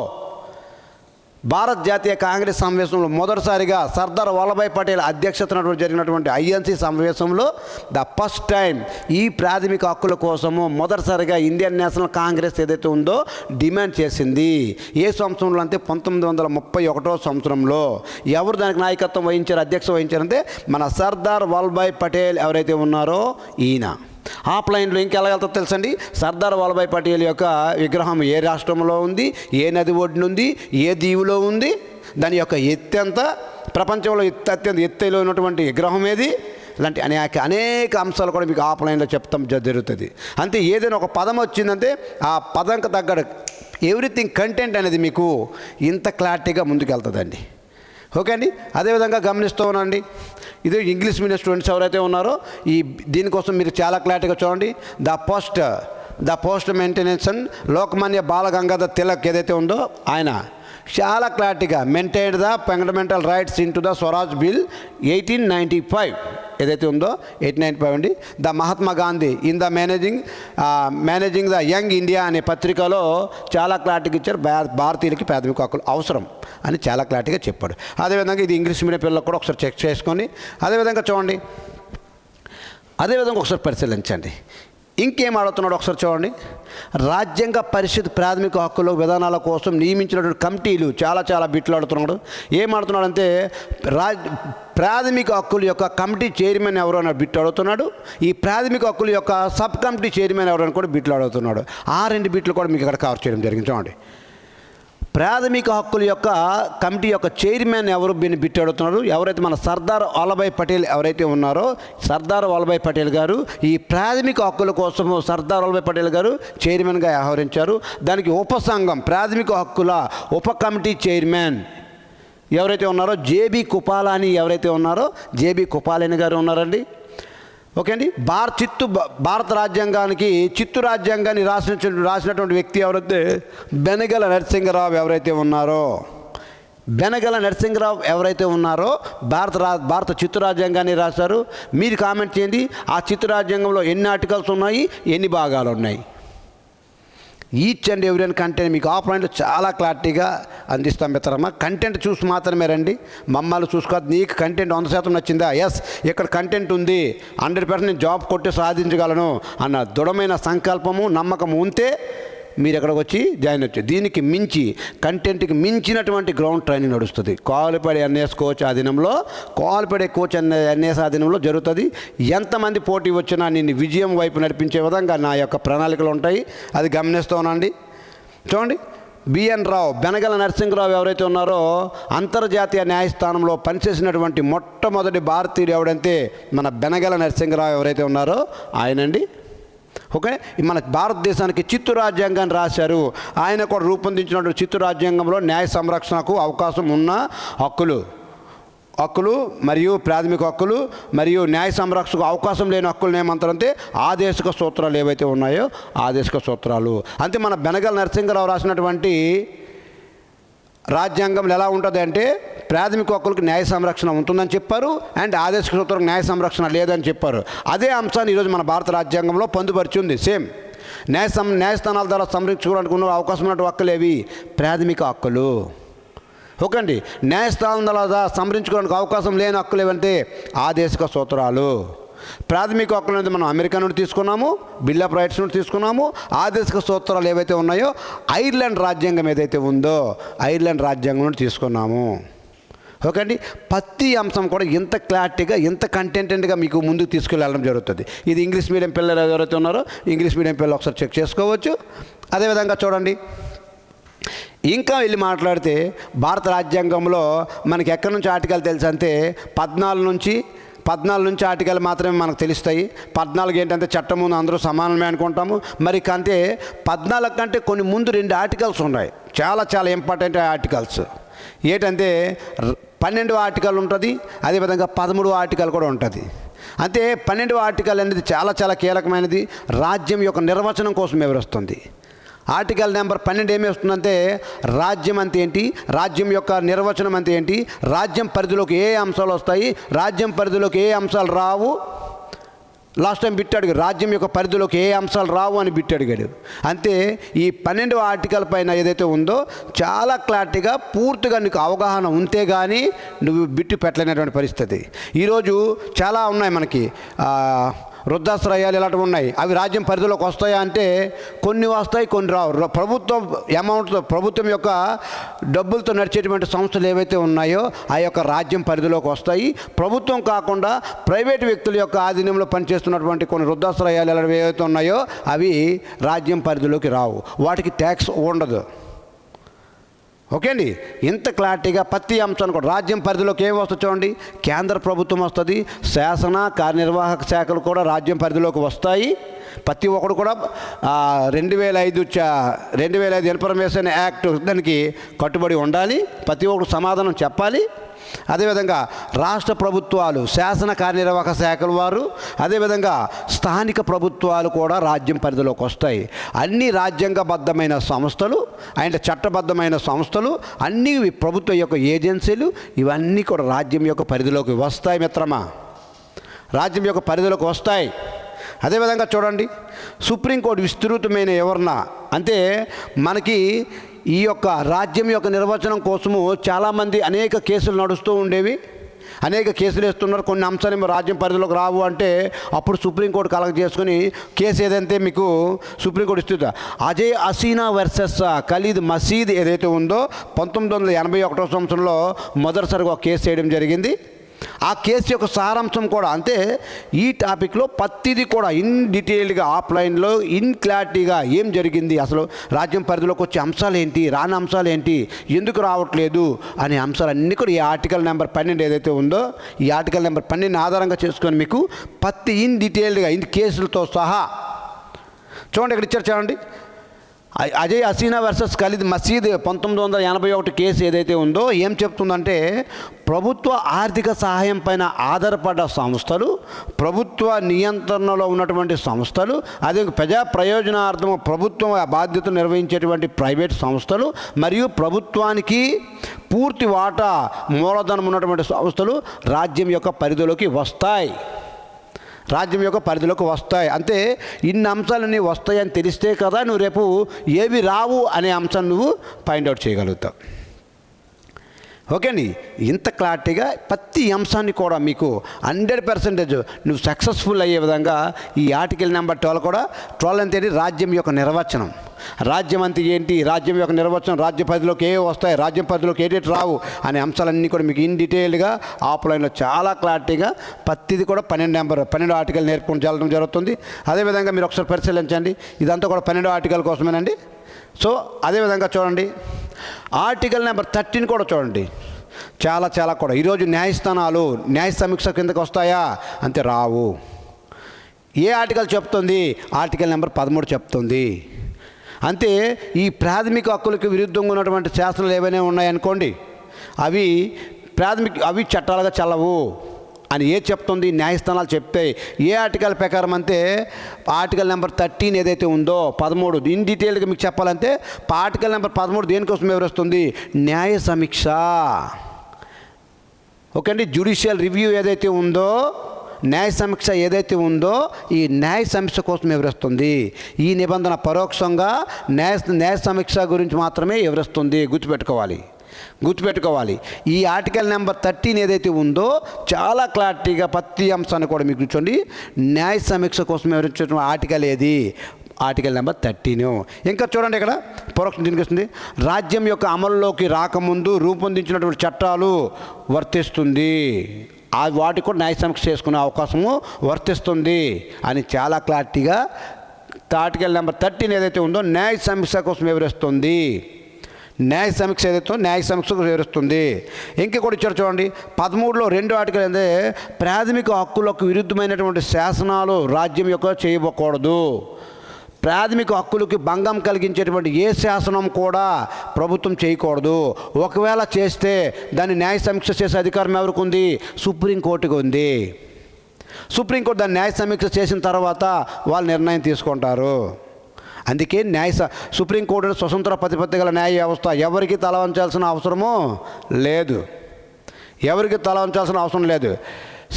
మొదటిసారిగా సర్దార్ వల్లభాయ్ పటేల్ అధ్యక్షతన జరిగినటువంటి ఐఎన్సీ సమావేశంలో ద ఫస్ట్ టైం ఈ ప్రాథమిక హక్కుల కోసము మొదటిసారిగా ఇండియన్ నేషనల్ కాంగ్రెస్ ఏదైతే ఉందో డిమాండ్ చేసింది. ఏ సంవత్సరంలో అంటే 1931 సంవత్సరంలో. ఎవరు దానికి నాయకత్వం వహించారు, అధ్యక్ష వహించారంటే మన సర్దార్ వల్లభాయ్ పటేల్ ఎవరైతే ఉన్నారో ఈయన. ఆఫ్లైన్లో ఇంకెలాగలుగుతుందో తెలుసండి. సర్దార్ వల్లభాయ్ పటేల్ యొక్క విగ్రహం ఏ రాష్ట్రంలో ఉంది, ఏ నది ఒడ్డున ఉంది, ఏ దీవులో ఉంది, దాని యొక్క ఎత్తు ఎంత, ప్రపంచంలో అత్యంత ఎత్తులో ఉన్నటువంటి విగ్రహం ఏది, ఇలాంటి అనేక అంశాలు కూడా మీకు ఆఫ్లైన్లో చెప్తాం జరుగుతుంది. అంతే ఏదైనా ఒక పదం వచ్చిందంటే ఆ పదంకి తగ్గ ఎవ్రీథింగ్ కంటెంట్ అనేది మీకు ఇంత క్లారిటీగా ముందుకెళ్తుందండి. ఓకే అండి. అదేవిధంగా గమనిస్తూ ఉన్నాండి, ఇది ఇంగ్లీష్ మీడియం స్టూడెంట్స్ ఎవరైతే ఉన్నారో దీనికోసం మీరు చాలా క్లారిటీగా చూడండి. The first the post maintenance and Lokmanya Balgangadhar Tilak ఏదైతే ఉందో ఆయన చాలా క్లారిటీగా maintain the fundamental rights in to the Swaraj bill 1895 ఏదైతే ఉందో 1895 అండి. The Mahatma Gandhi in the managing the young India అనే పత్రికలో చాలా క్లారిటీగా ఇచ్చారు. భారతీయులకి ప్రాథమిక హక్కులు అవసరం అని చాలా క్లారిటీగా చెప్పాడు. అదేవిధంగా ఇది ఇంగ్లీష్ మీడియం పిల్లలకు కూడా ఒకసారి చెక్ చేసుకొని అదేవిధంగా చూడండి, అదేవిధంగా ఒకసారి పరిశీలించండి. ఇంకేం అడుగుతున్నాడు ఒకసారి చూడండి. రాజ్యాంగ పరిషత్ ప్రాథమిక హక్కుల విధానాల కోసం నియమించినటువంటి కమిటీలు చాలా బిట్లు అడుగుతున్నాడు. ఏం అడుగుతున్నాడంటే ప్రాథమిక హక్కుల యొక్క కమిటీ చైర్మన్ ఎవరు అని బిట్లు అడుగుతున్నాడు. ఈ ప్రాథమిక హక్కుల యొక్క సబ్ కమిటీ చైర్మన్ ఎవరు అని కూడా బిట్లు అడుగుతున్నాడు. ఆ 2 బిట్లు కూడా మీకు ఇక్కడ కవర్ చేయడం జరిగింది. చూడండి, ప్రాథమిక హక్కుల యొక్క కమిటీ యొక్క చైర్మన్ ఎవరు బిట్ అడుగుతున్నారు. ఎవరైతే మన సర్దార్ వల్లభాయ్ పటేల్ ఎవరైతే ఉన్నారో సర్దార్ వల్లభాయ్ పటేల్ గారు ఈ ప్రాథమిక హక్కుల కోసం సర్దార్ వల్లభాయ్ పటేల్ గారు చైర్మన్గా వ్యవహరించారు. దానికి ఉపసంఘం ప్రాథమిక హక్కుల ఉప కమిటీ చైర్మన్ ఎవరైతే ఉన్నారో జేబీ కుపాలాని ఎవరైతే ఉన్నారో జేబీ కుపాలాని గారు ఉన్నారండి. ఓకే అండి. భారత రాజ్యాంగానికి చిత్తు రాజ్యాంగాన్ని రాసినటువంటి వ్యక్తి ఎవరైతే బెనగల నరసింహరావు ఎవరైతే ఉన్నారో భారత చిత్తు రాజ్యాంగాన్ని రాశారు. మీరు కామెంట్ చేయండి, ఆ చిత్తు రాజ్యాంగంలో ఎన్ని ఆర్టికల్స్ ఉన్నాయి, ఎన్ని భాగాలు ఉన్నాయి. ఈచ్ అండ్ ఎవ్రీ కంటెంట్ మీకు ఆఫ్లైన్లో చాలా క్లారిటీగా అందిస్తాం మిత్రమా. కంటెంట్ చూసి మాత్రమే రండి, మమ్మల్ని చూసుకోవద్దు. నీకు కంటెంట్ 100% నచ్చిందా, ఎస్ ఇక్కడ కంటెంట్ ఉంది, 100% నేను జాబ్ కొట్టి సాధించగలను అన్న దృఢమైన సంకల్పము నమ్మకం ఉంటే మీరు ఎక్కడికి వచ్చి జాయిన్ అవ్వచ్చు. దీనికి మించి కంటెంట్కి మించినటువంటి గ్రౌండ్ ట్రైనింగ్ నడుస్తుంది. క్వాలిఫైడ్ ఎన్ఎస్ కోచ్ ఆధీనంలో ఎన్ఎస్ ఆధీనంలో జరుగుతుంది. ఎంతమంది పోటీ వచ్చినా నిన్ను విజయం వైపు నడిపించే విధంగా నా యొక్క ప్రణాళికలు ఉంటాయి. అది గమనిస్తూ ఉండండి. చూడండి, బిఎన్ రావు బెనగల నరసింహరావు ఎవరైతే ఉన్నారో అంతర్జాతీయ న్యాయస్థానంలో పనిచేసినటువంటి మొట్టమొదటి భారతీయుడు ఎవడంటే మన బెనగల నరసింహరావు ఎవరైతే ఉన్నారో ఆయనండి. ఓకే, మన భారతదేశానికి చిత్తు రాజ్యాంగాన్ని రాశారు. ఆయన కూడా రూపొందించినటువంటి చిత్తు రాజ్యాంగంలో న్యాయ సంరక్షణకు అవకాశం ఉన్న హక్కులు మరియు ప్రాథమిక హక్కులు మరియు న్యాయ సంరక్షణకు అవకాశం లేని హక్కులు ఏమంటారంటే ఆదేశిక సూత్రాలు ఏవైతే ఉన్నాయో ఆదేశిక సూత్రాలు. అంతే మన బెనగల నరసింహరావు రాసినటువంటి రాజ్యాంగంలో ఎలా ఉంటుంది అంటే ప్రాథమిక హక్కులకు న్యాయ సంరక్షణ ఉంటుందని చెప్పారు, అండ్ ఆదేశిక సూత్రం న్యాయ సంరక్షణ లేదని చెప్పారు. అదే అంశాన్ని ఈరోజు మన భారత రాజ్యాంగంలో పొందుపరిచి ఉంది. సేమ్ న్యాయస్థానాల ద్వారా సంరక్షించుకోవడానికి ఉన్న అవకాశం ఉన్నటువంటి హక్కులు ఏవి, ప్రాథమిక హక్కులు. ఓకే అండి. న్యాయస్థానం ద్వారా సంరక్షించుకోవడానికి అవకాశం లేని హక్కులు ఏవంటే ఆదేశిక సూత్రాలు. ప్రాథమిక హక్కులు అనేది మనం అమెరికా నుండి తీసుకున్నాము, బిల్ ఆఫ్ రైట్స్ నుండి తీసుకున్నాము. ఆదేశిక సూత్రాలు ఏవైతే ఉన్నాయో ఐర్లాండ్ రాజ్యాంగం ఏదైతే ఉందో ఐర్లాండ్ రాజ్యాంగం నుండి తీసుకున్నాము. ఓకే అండి. ప్రతి అంశం కూడా ఇంత క్లారిటీగా ఇంత కంటెంటెంట్గా మీకు ముందుకు తీసుకెళ్ళడం జరుగుతుంది. ఇది ఇంగ్లీష్ మీడియం పిల్లలు ఎవరైతే ఉన్నారో ఇంగ్లీష్ మీడియం పిల్లలు ఒకసారి చెక్ చేసుకోవచ్చు. అదేవిధంగా చూడండి, ఇంకా వెళ్ళి మాట్లాడితే భారత రాజ్యాంగంలో మనకి ఎక్కడి నుంచి ఆర్టికల్ తెలుసు అంటే 14 నుంచి ఆర్టికల్ మాత్రమే మనకు తెలుస్తాయి. 14 ఏంటంటే చట్టం ముందు అందరూ సమానమే అనుకుంటాము. మరి కంటే 14 కంటే కొన్ని ముందు 2 ఆర్టికల్స్ ఉన్నాయి, చాలా ఇంపార్టెంట్ ఆర్టికల్స్. ఏంటంటే 12వ ఆర్టికల్ ఉంటుంది, అదేవిధంగా 13వ ఆర్టికల్ కూడా ఉంటుంది. అంటే 12వ ఆర్టికల్ అనేది చాలా కీలకమైనది. రాజ్యం యొక్క నిర్వచనం కోసం వివరిస్తుంది. ఆర్టికల్ నెంబర్ 12 ఏమి వస్తుందంటే రాజ్యం అంటే ఏంటి, రాజ్యం యొక్క నిర్వచనం అంటే ఏంటి, రాజ్యం పరిధిలోకి ఏ అంశాలు వస్తాయి, రాజ్యం పరిధిలోకి ఏ అంశాలు రావు. లాస్ట్ టైం బిట్ అడిగాడు, రాజ్యం యొక్క పరిధిలోకి ఏ అంశాలు రావు అని బిట్ అడిగాడు. అంతే ఈ 12వ ఆర్టికల్ పైన ఏదైతే ఉందో చాలా క్లారిటీగా పూర్తిగా నీకు అవగాహన ఉంటే కానీ నువ్వు బిట్టు పెట్టలేనటువంటి పరిస్థితి. ఈరోజు చాలా ఉన్నాయి మనకి వృద్ధాశ్రయాలు ఇలాంటివి ఉన్నాయి. అవి రాజ్యం పరిధిలోకి వస్తాయా అంటే కొన్ని వస్తాయి, కొన్ని రావు. ప్రభుత్వం యొక్క డబ్బులతో నడిచేటువంటి సంస్థలు ఏవైతే ఉన్నాయో ఆ యొక్క రాజ్యం పరిధిలోకి వస్తాయి. ప్రభుత్వం కాకుండా ప్రైవేటు వ్యక్తుల యొక్క ఆధీనంలో పనిచేస్తున్నటువంటి కొన్ని వృద్ధాశ్రయాలు ఇలాంటివి ఏవైతే ఉన్నాయో అవి రాజ్యం పరిధిలోకి రావు, వాటికి ట్యాక్స్ ఉండదు. ఓకే అండి. ఇంత క్లారిటీగా ప్రతి అంశాన్ని కూడా రాజ్యం పరిధిలోకి ఏమి వస్తుంది చూడండి. కేంద్ర ప్రభుత్వం వస్తుంది, శాసన కార్యనిర్వాహక శాఖలు కూడా రాజ్యం పరిధిలోకి వస్తాయి. ప్రతి ఒక్కడు కూడా 2005 ఇన్ఫర్మేషన్ యాక్ట్ దానికి కట్టుబడి ఉండాలి. ప్రతి ఒక్కరు సమాధానం చెప్పాలి. అదేవిధంగా రాష్ట్ర ప్రభుత్వాలు, శాసన కార్యనిర్వాహక శాఖల వారు, అదేవిధంగా స్థానిక ప్రభుత్వాలు కూడా రాజ్యం పరిధిలోకి వస్తాయి. అన్ని రాజ్యాంగబద్ధమైన సంస్థలు అండ్ చట్టబద్ధమైన సంస్థలు, అన్ని ప్రభుత్వ యొక్క ఏజెన్సీలు, ఇవన్నీ కూడా రాజ్యం యొక్క పరిధిలోకి వస్తాయి మిత్రమా, రాజ్యం యొక్క పరిధిలోకి వస్తాయి. అదేవిధంగా చూడండి, సుప్రీంకోర్టు విస్తృతమైన వివరణ. అంటే మనకి ఈ యొక్క రాజ్యం యొక్క నిర్వచనం కోసము చాలామంది అనేక కేసులు నడుస్తూ ఉండేవి, అనేక కేసులు వేస్తున్నారు. కొన్ని అంశాలు రాజ్యం పరిధిలోకి రావు అంటే అప్పుడు సుప్రీంకోర్టు కలెక్ట్ చేసుకుని కేసు ఏదైతే మీకు సుప్రీంకోర్టు ఇస్తుంది. అజయ్ హసీనా వర్సెస్ ఖలీద్ మసీద్ ఏదైతే ఉందో 1981 సంవత్సరంలో మొదటిసారిగా ఒక కేసు చేయడం జరిగింది. ఆ కేసు యొక్క సారాంశం కూడా అంటే ఈ టాపిక్లో ప్రతిదీ కూడా ఇన్ డీటెయిల్డ్గా ఆఫ్లైన్లో ఇన్ క్లారిటీగా ఏం జరిగింది, అసలు రాజ్యం పరిధిలోకి వచ్చే అంశాలు ఏంటి, రాని అంశాలు ఏంటి, ఎందుకు రావట్లేదు అనే అంశాలన్నీ కూడా ఈ ఆర్టికల్ నెంబర్ 12 ఏదైతే ఉందో ఈ ఆర్టికల్ నెంబర్ 12 ఆధారంగా చేసుకొని మీకు ప్రతి ఇన్ డీటెయిల్డ్గా ఇన్ కేసులతో సహా చూడండి. ఇక్కడ ఇచ్చారు చూడండి, అజయ్ హసీనా వర్సెస్ ఖలీద్ మసీద్ 1981 కేసు ఏదైతే ఉందో ఏం చెప్తుందంటే, ప్రభుత్వ ఆర్థిక సహాయం పైన ఆధారపడ్డ సంస్థలు, ప్రభుత్వ నియంత్రణలో ఉన్నటువంటి సంస్థలు, అదే ప్రజా ప్రయోజనార్థం ప్రభుత్వం బాధ్యతలు నిర్వహించేటువంటి ప్రైవేట్ సంస్థలు మరియు ప్రభుత్వానికి పూర్తి వాటా మూలధనం ఉన్నటువంటి సంస్థలు రాజ్యం యొక్క పరిధిలోకి వస్తాయి, రాజ్యం యొక్క పరిధిలోకి వస్తాయి. అంటే ఇన్ని అంశాలన్నీ వస్తాయని తెలిస్తే కదా నువ్వు రేపు ఏవి రావు అనే అంశాన్ని నువ్వు ఫైండ్ అవుట్ చేయగలుగుతావు. ఓకే అండి, ఇంత క్లారిటీగా ప్రతి అంశాన్ని కూడా మీకు 100% నువ్వు సక్సెస్ఫుల్ అయ్యే విధంగా ఈ ఆర్టికల్ నెంబర్ 12 కూడా 12 అంటే రాజ్యం యొక్క నిర్వచనం, రాజ్యం అంటే ఏంటి, రాజ్యం యొక్క నిర్వచనం, రాజ్య పరిధిలోకి ఏ వస్తాయి, రాజ్యం పరిధిలోకి ఏటేటి రావు అనే అంశాలన్నీ కూడా మీకు ఇన్ డీటెయిల్డ్గా ఆఫ్లైన్లో చాలా క్లారిటీగా ప్రతిదీ కూడా 12 ఆర్టికల్ నేర్పుకుంటూ వెళ్ళడం జరుగుతుంది. అదేవిధంగా మీరు ఒకసారి పరిశీలించండి, ఇదంతా కూడా 12 ఆర్టికల్ కోసమేనండి. సో అదేవిధంగా చూడండి, ఆర్టికల్ నెంబర్ 13 కూడా చూడండి, చాలా కూడా ఈరోజు న్యాయస్థానాలు న్యాయ సమీక్ష కిందకు వస్తాయా అంటే రావు. ఏ ఆర్టికల్ చెప్తుంది, ఆర్టికల్ నెంబర్ 13 చెప్తుంది. అంటే ఈ ప్రాథమిక హక్కులకు విరుద్ధంగా ఉన్నటువంటి శాసనాలు ఏవైనా ఉన్నాయనుకోండి, అవి చట్టాలుగా చెల్లవు అని చెప్తుంది న్యాయస్థానాలు చెప్తాయి. ఏ ఆర్టికల్ ప్రకారం అంటే ఆర్టికల్ నెంబర్ 13 ఏదైతే ఉందో 13 ఇన్ డీటెయిల్గా మీకు చెప్పాలంటే ఆర్టికల్ నెంబర్ 13 దేనికోసం వివరిస్తుంది, న్యాయ సమీక్ష. ఓకే అండి, జ్యుడిషియల్ రివ్యూ ఏదైతే ఉందో, న్యాయ సమీక్ష ఏదైతే ఉందో ఈ న్యాయ సమీక్ష కోసం వివరిస్తుంది. ఈ నిబంధన పరోక్షంగా న్యాయ సమీక్ష గురించి మాత్రమే వివరిస్తుంది. గుర్తుపెట్టుకోవాలి. ఈ ఆర్టికల్ నెంబర్ 13 ఏదైతే ఉందో చాలా క్లారిటీగా ప్రతి అంశాన్ని కూడా మీకు కూర్చోండి. న్యాయ సమీక్ష కోసం వివరించడం ఆర్టికల్ ఏది, ఆర్టికల్ నెంబర్ 13. ఇంకా చూడండి, ఇక్కడ పరోక్షం దీనికి వస్తుంది, రాజ్యం యొక్క అమలులోకి రాకముందు రూపొందించినటువంటి చట్టాలు వర్తిస్తుంది, వాటికి కూడా న్యాయ సమీక్ష చేసుకునే అవకాశము వర్తిస్తుంది అని చాలా క్లారిటీగా ఆర్టికల్ నెంబర్ 13 ఏదైతే ఉందో న్యాయ సమీక్ష కోసం వివరిస్తుంది. న్యాయ సమీక్ష ఏదైతే న్యాయ సమీక్షకు వివరిస్తుంది. ఇంకా కూడా ఇచ్చారు చూడండి, 13లో 2 ఆర్టికల్ అంటే ప్రాథమిక హక్కులకు విరుద్ధమైనటువంటి శాసనాలు రాజ్యం యొక్క చేయకూడదు. ప్రాథమిక హక్కులకి భంగం కలిగించేటువంటి ఏ శాసనం కూడా ప్రభుత్వం చేయకూడదు. ఒకవేళ చేస్తే దాన్ని న్యాయ సమీక్ష చేసే అధికారం ఎవరికి ఉంది, సుప్రీంకోర్టుకు ఉంది. సుప్రీంకోర్టు దాన్ని న్యాయ సమీక్ష చేసిన తర్వాత వాళ్ళు నిర్ణయం తీసుకుంటారు. అందుకే సుప్రీంకోర్టు స్వతంత్ర ప్రతిపత్తి గల న్యాయ వ్యవస్థ, ఎవరికి తల వంచాల్సిన అవసరము లేదు,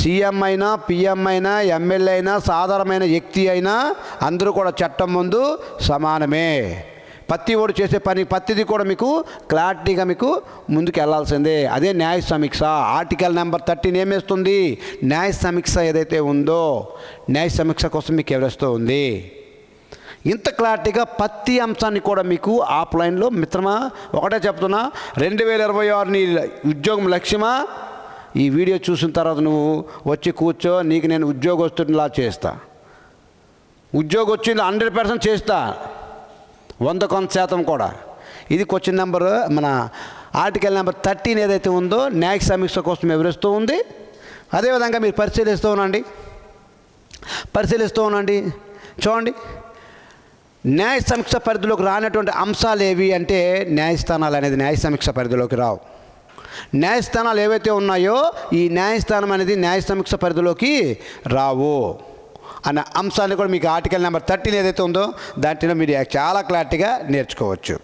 సీఎం అయినా, పిఎం అయినా, ఎమ్మెల్యే అయినా, సాధారణమైన వ్యక్తి అయినా అందరూ కూడా చట్టం ముందు సమానమే. ప్రతి ఓడు చేసే పని ప్రతిదీ కూడా మీకు క్లారిటీగా మీకు ముందుకు వెళ్ళాల్సిందే. అదే న్యాయ సమీక్ష. ఆర్టికల్ నెంబర్ 13 ఏమేస్తుంది, న్యాయ సమీక్ష ఏదైతే ఉందో న్యాయ సమీక్ష కోసం మీకు వివరిస్తూ ఉంది. ఇంత క్లారిటీగా ప్రతి అంశాన్ని కూడా మీకు ఆఫ్లైన్లో మిత్రమా ఒకటే చెప్తున్నా, 2026 నీ ఉద్యోగం లక్ష్యమా, ఈ వీడియో చూసిన తర్వాత నువ్వు వచ్చి కూర్చో, నీకు నేను ఉద్యోగస్తులా చేస్తా, ఉద్యోగం వచ్చింది 100% చేస్తా, 100% కూడా. ఇది క్వశ్చన్ నెంబర్ మన ఆర్టికల్ నెంబర్ 13 ఏదైతే ఉందో న్యాయ సమీక్ష కోసం వివరిస్తూ ఉంది. అదేవిధంగా మీరు పరిశీలిస్తూ ఉండండి. చూడండి, న్యాయ సమీక్ష పరిధిలోకి రానటువంటి అంశాలు ఏవి అంటే న్యాయస్థానాలు అనేది న్యాయ సమీక్ష పరిధిలోకి రావు. న్యాయస్థానాలు ఏవైతే ఉన్నాయో ఈ న్యాయస్థానం అనేది న్యాయ సమీక్ష పరిధిలోకి రావు అన్న అంశాన్ని కూడా మీకు ఆర్టికల్ నెంబర్ 13 ఏదైతే ఉందో దాంట్లో మీరు చాలా క్లారిటీగా నేర్చుకోవచ్చు.